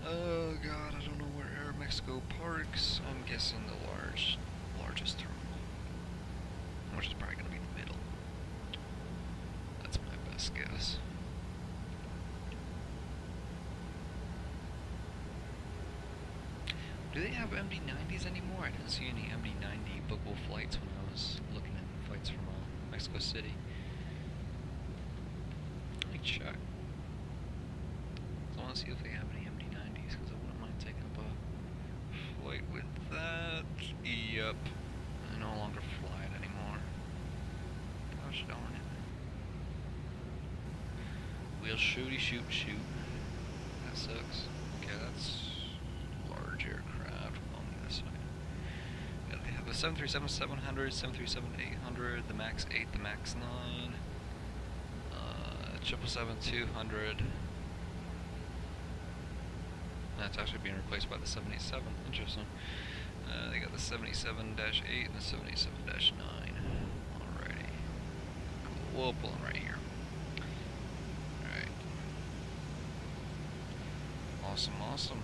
Oh god, I don't know where AeroMexico parks. I'm guessing the largest terminal. Which is probably going to be the middle. That's my best guess. Do they have MD-90s anymore? I didn't see any MD-90 bookable flights when I was looking at flights from Mexico City. Let me check. I want to see if they have any MD-90s, because I wouldn't mind taking up a flight with that. Yep. I no longer fly it anymore. Gosh darn it. We'll shooty shoot. That sucks. Okay, that's large aircraft. On the other side. Yeah, they have a 737-700, 737-800, the MAX 8, the MAX 9, 777-200. That's actually being replaced by the 787. Interesting. They got the 77-8 and the 77-9. Alrighty. Cool. We'll pull them right here. Alright. Awesome.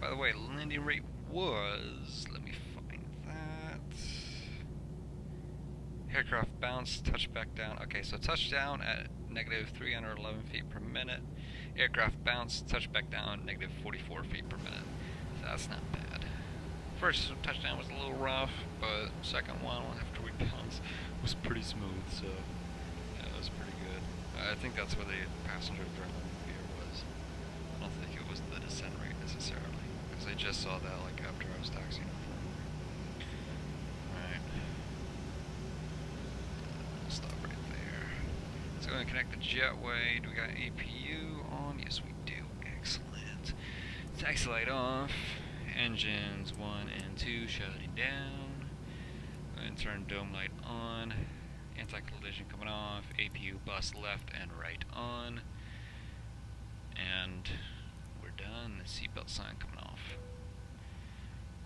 By the way, landing rate was, let me find that. Aircraft bounce, touch back down. Okay, so touchdown at negative 311 feet per minute. Aircraft bounce, touch back down, negative 44 feet per minute. So that's not bad. First touchdown was a little rough, but second one after we bounced was pretty smooth, so yeah, it was pretty good. I think that's where the passenger adrenaline fear was. I don't think it was the descent rate necessarily, because I just saw that like after I was taxiing over. Alright. connect the jetway. Do we got APU on? Yes, we do. Excellent. Taxi light off. Engines 1 and 2 shutting down. Go ahead and turn dome light on. Anti-collision coming off. APU bus left and right on. And we're done. The seatbelt sign coming off.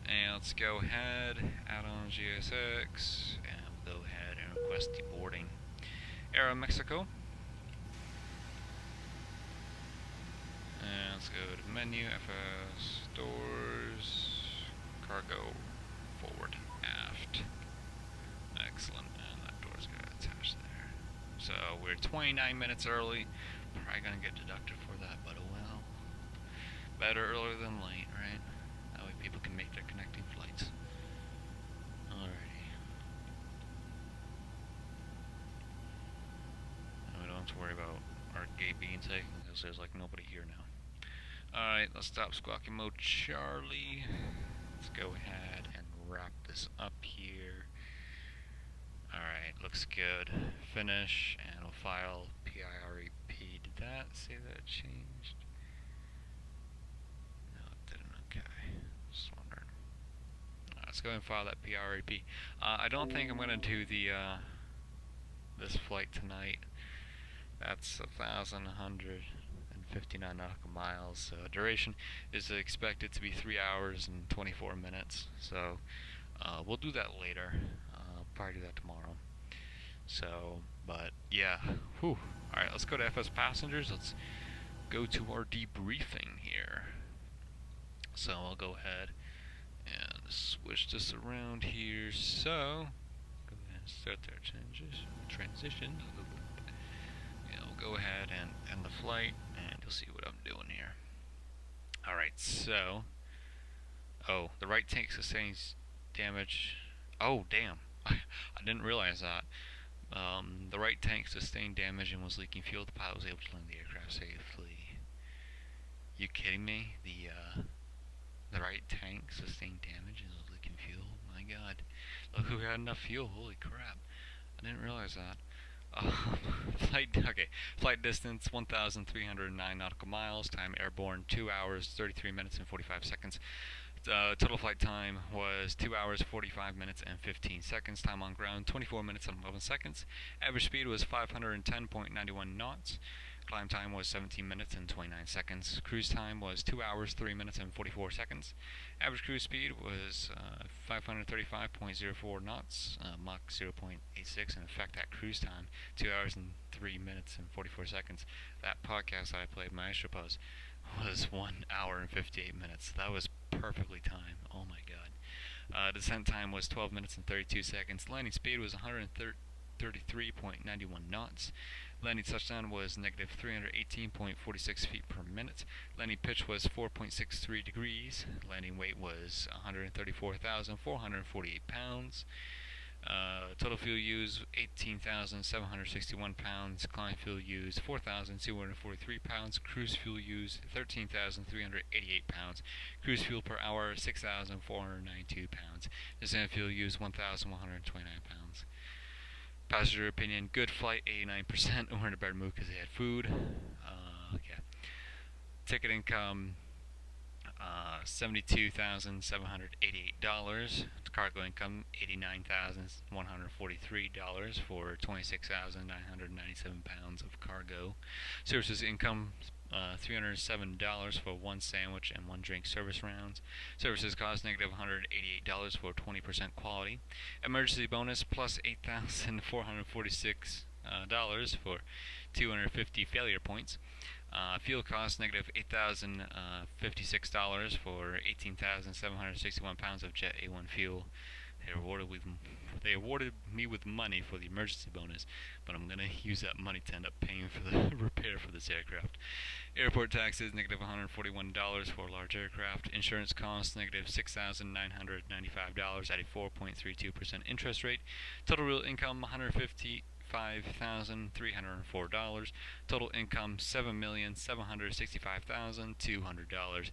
And let's go ahead, add on GSX, and we'll go ahead and request deboarding. AeroMexico. And let's go to menu, FS, doors, cargo, forward, aft. Excellent, and that door's got attached there. So we're 29 minutes early. Probably gonna get deducted for that, but oh well. Better early than late, right? That way people can make their connecting flights. Alrighty. And we don't have to worry about our gate being taken because there's like nobody here now. Alright, let's stop squawking mode Charlie. Let's go ahead and wrap this up here. Alright, looks good. Finish, and we'll file PIREP. Did that say that it changed? No, it didn't. Okay. Just wondering. Let's go ahead and file that PIREP. I don't think I'm going to do the this flight tonight. That's 1,159 nautical miles. So duration is expected to be 3 hours and 24 minutes. So we'll do that later. Probably do that tomorrow. So, but yeah. Whew. Alright, let's go to FSPassengers. Let's go to our debriefing here. So I'll go ahead and switch this around here. So go ahead and start their transition. Yeah, we'll go ahead and end the flight, and you'll see what I'm doing here. Alright, so the right tank sustains damage. Oh damn, I didn't realize that. The right tank sustained damage and was leaking fuel. The pilot was able to land the aircraft safely. You kidding me? The right tank sustained damage and was leaking fuel. My God, look who had enough fuel. Holy crap! I didn't realize that. Flight distance 1,309 nautical miles. Time airborne 2 hours 33 minutes and 45 seconds. Total flight time was 2 hours 45 minutes and 15 seconds. Time on ground 24 minutes and 11 seconds. Average speed was 510.91 knots. Climb time was 17 minutes and 29 seconds. Cruise time was 2 hours 3 minutes and 44 seconds. Average cruise speed was 535.04 knots, Mach 0.86. In effect, that cruise time 2 hours and 3 minutes and 44 seconds. That podcast I played, my Astropause, was 1 hour and 58 minutes. That was perfectly timed. Oh my God. Descent time was 12 minutes and 32 seconds. Landing speed was 133.91 knots. Landing touchdown was negative 318.46 feet per minute. Landing pitch was 4.63 degrees. Landing weight was 134,448 pounds. Total fuel used 18,761 pounds. Climb fuel used 4,243 pounds. Cruise fuel used 13,388 pounds. Cruise fuel per hour 6,492 pounds. Descent fuel used 1,129 pounds. Passenger opinion: good flight, 89%. We're in a better mood because they had food. Okay. Ticket income: $72,788. Cargo income: $89,143 for 26,997 pounds of cargo. Services income: $307 for 1 sandwich and 1 drink service rounds. Services cost negative $188 for 20% quality. Emergency bonus plus $8,446 for 250 failure points. Fuel cost negative $8,056 for 18,761 pounds of Jet A1 fuel. They awarded me with money for the emergency bonus, but I'm going to use that money to end up paying for the repair for this aircraft. Airport taxes negative $141 for a large aircraft. Insurance costs negative $6,995 at a 4.32% interest rate. Total real income $155,304. Total income $7,765,200.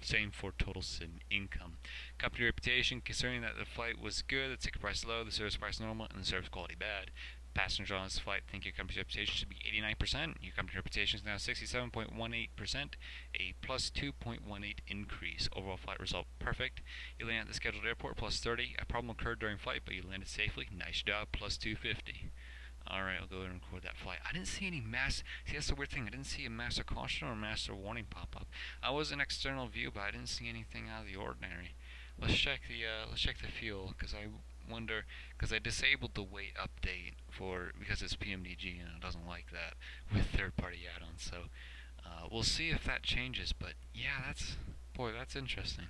Same for total income. Company reputation: considering that the flight was good, the ticket price low, the service price normal, and the service quality bad. passengers on this flight think your company's reputation should be 89%. Your company reputation is now 67.18%, a plus 2.18 increase. Overall flight result perfect. You land at the scheduled airport, plus 30. A problem occurred during flight, but you landed safely. Nice job, plus 250. Alright, I'll go ahead and record that flight. I didn't see any see, that's the weird thing. I didn't see a master caution or a master warning pop up. I was in external view, but I didn't see anything out of the ordinary. Let's check the fuel, because I wonder, because I disabled the weight update because it's PMDG and it doesn't like that with third-party add-ons. So we'll see if that changes. But yeah, that's interesting.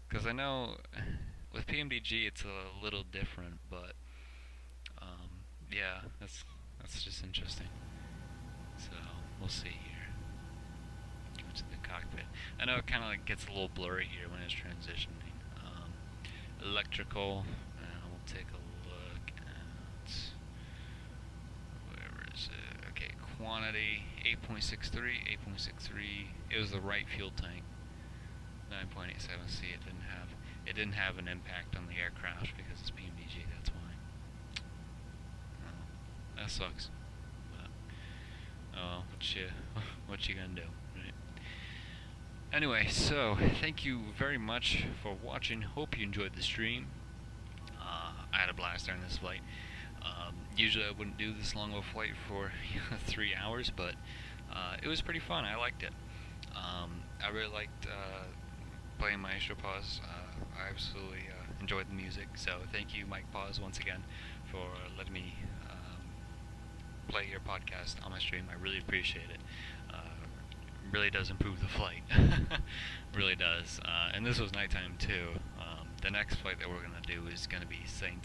Because I know with PMDG it's a little different, but yeah, that's just interesting. So we'll see here. Go to the cockpit. I know it kind of like gets a little blurry here when it's transitioning. Electrical. We'll take a look at where is it? Okay, quantity 8.63. 8.63. It was the right fuel tank. 9.87. See, it didn't have an impact on the aircraft because it's PMDG. That's why. That sucks. But, oh, what you gonna do, right? Anyway, so thank you very much for watching. Hope you enjoyed the stream. I had a blast during this flight. Usually I wouldn't do this long of a flight for 3 hours, but it was pretty fun. I liked it. I really liked playing Maestro Pause. I absolutely enjoyed the music. So thank you, Mike Pause, once again for letting me play your podcast on my stream. I really appreciate it. Really does improve the flight. Really does. And this was nighttime too. The next flight that we're gonna do is gonna be setting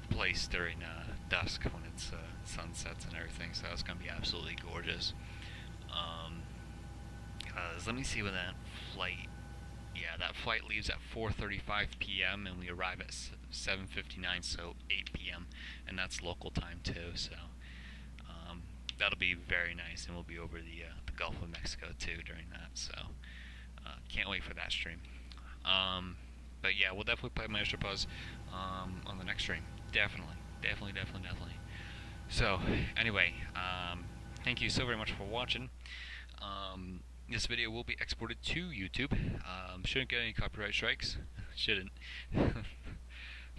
place during dusk when it's sunsets and everything. So that's gonna be absolutely gorgeous. Let me see when that flight. Yeah, that flight leaves at 4:35 p.m. and we arrive at 7:59, so 8 p.m. and that's local time too. So that'll be very nice, and we'll be over the Gulf of Mexico too during that. So can't wait for that stream. But yeah, we'll definitely play Maestro Pause on the next stream. Definitely. So anyway, thank you so very much for watching. This video will be exported to YouTube. Shouldn't get any copyright strikes. Shouldn't.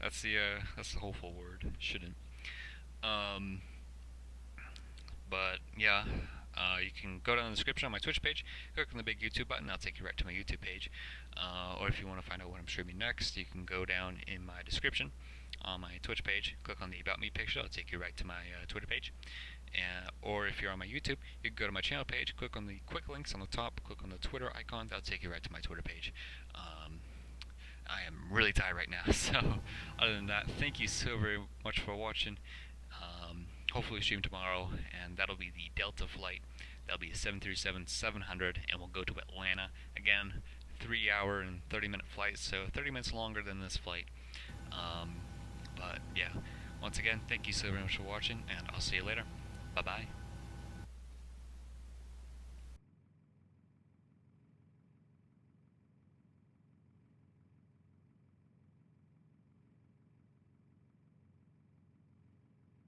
That's the hopeful word. Shouldn't. But yeah, you can go down in the description on my Twitch page, click on the big YouTube button, that'll take you right to my YouTube page. Or if you want to find out what I'm streaming next, you can go down in my description on my Twitch page, click on the About Me picture, that'll take you right to my Twitter page. Or if you're on my YouTube, you can go to my channel page, click on the quick links on the top, click on the Twitter icon, that'll take you right to my Twitter page. I am really tired right now, so other than that, thank you so very much for watching. Hopefully stream tomorrow, and that'll be the Delta flight. That'll be a 737-700, and we'll go to Atlanta. Again, 3 hour and 30-minute flight, so 30 minutes longer than this flight. But yeah, once again, thank you so very much for watching, and I'll see you later. Bye-bye.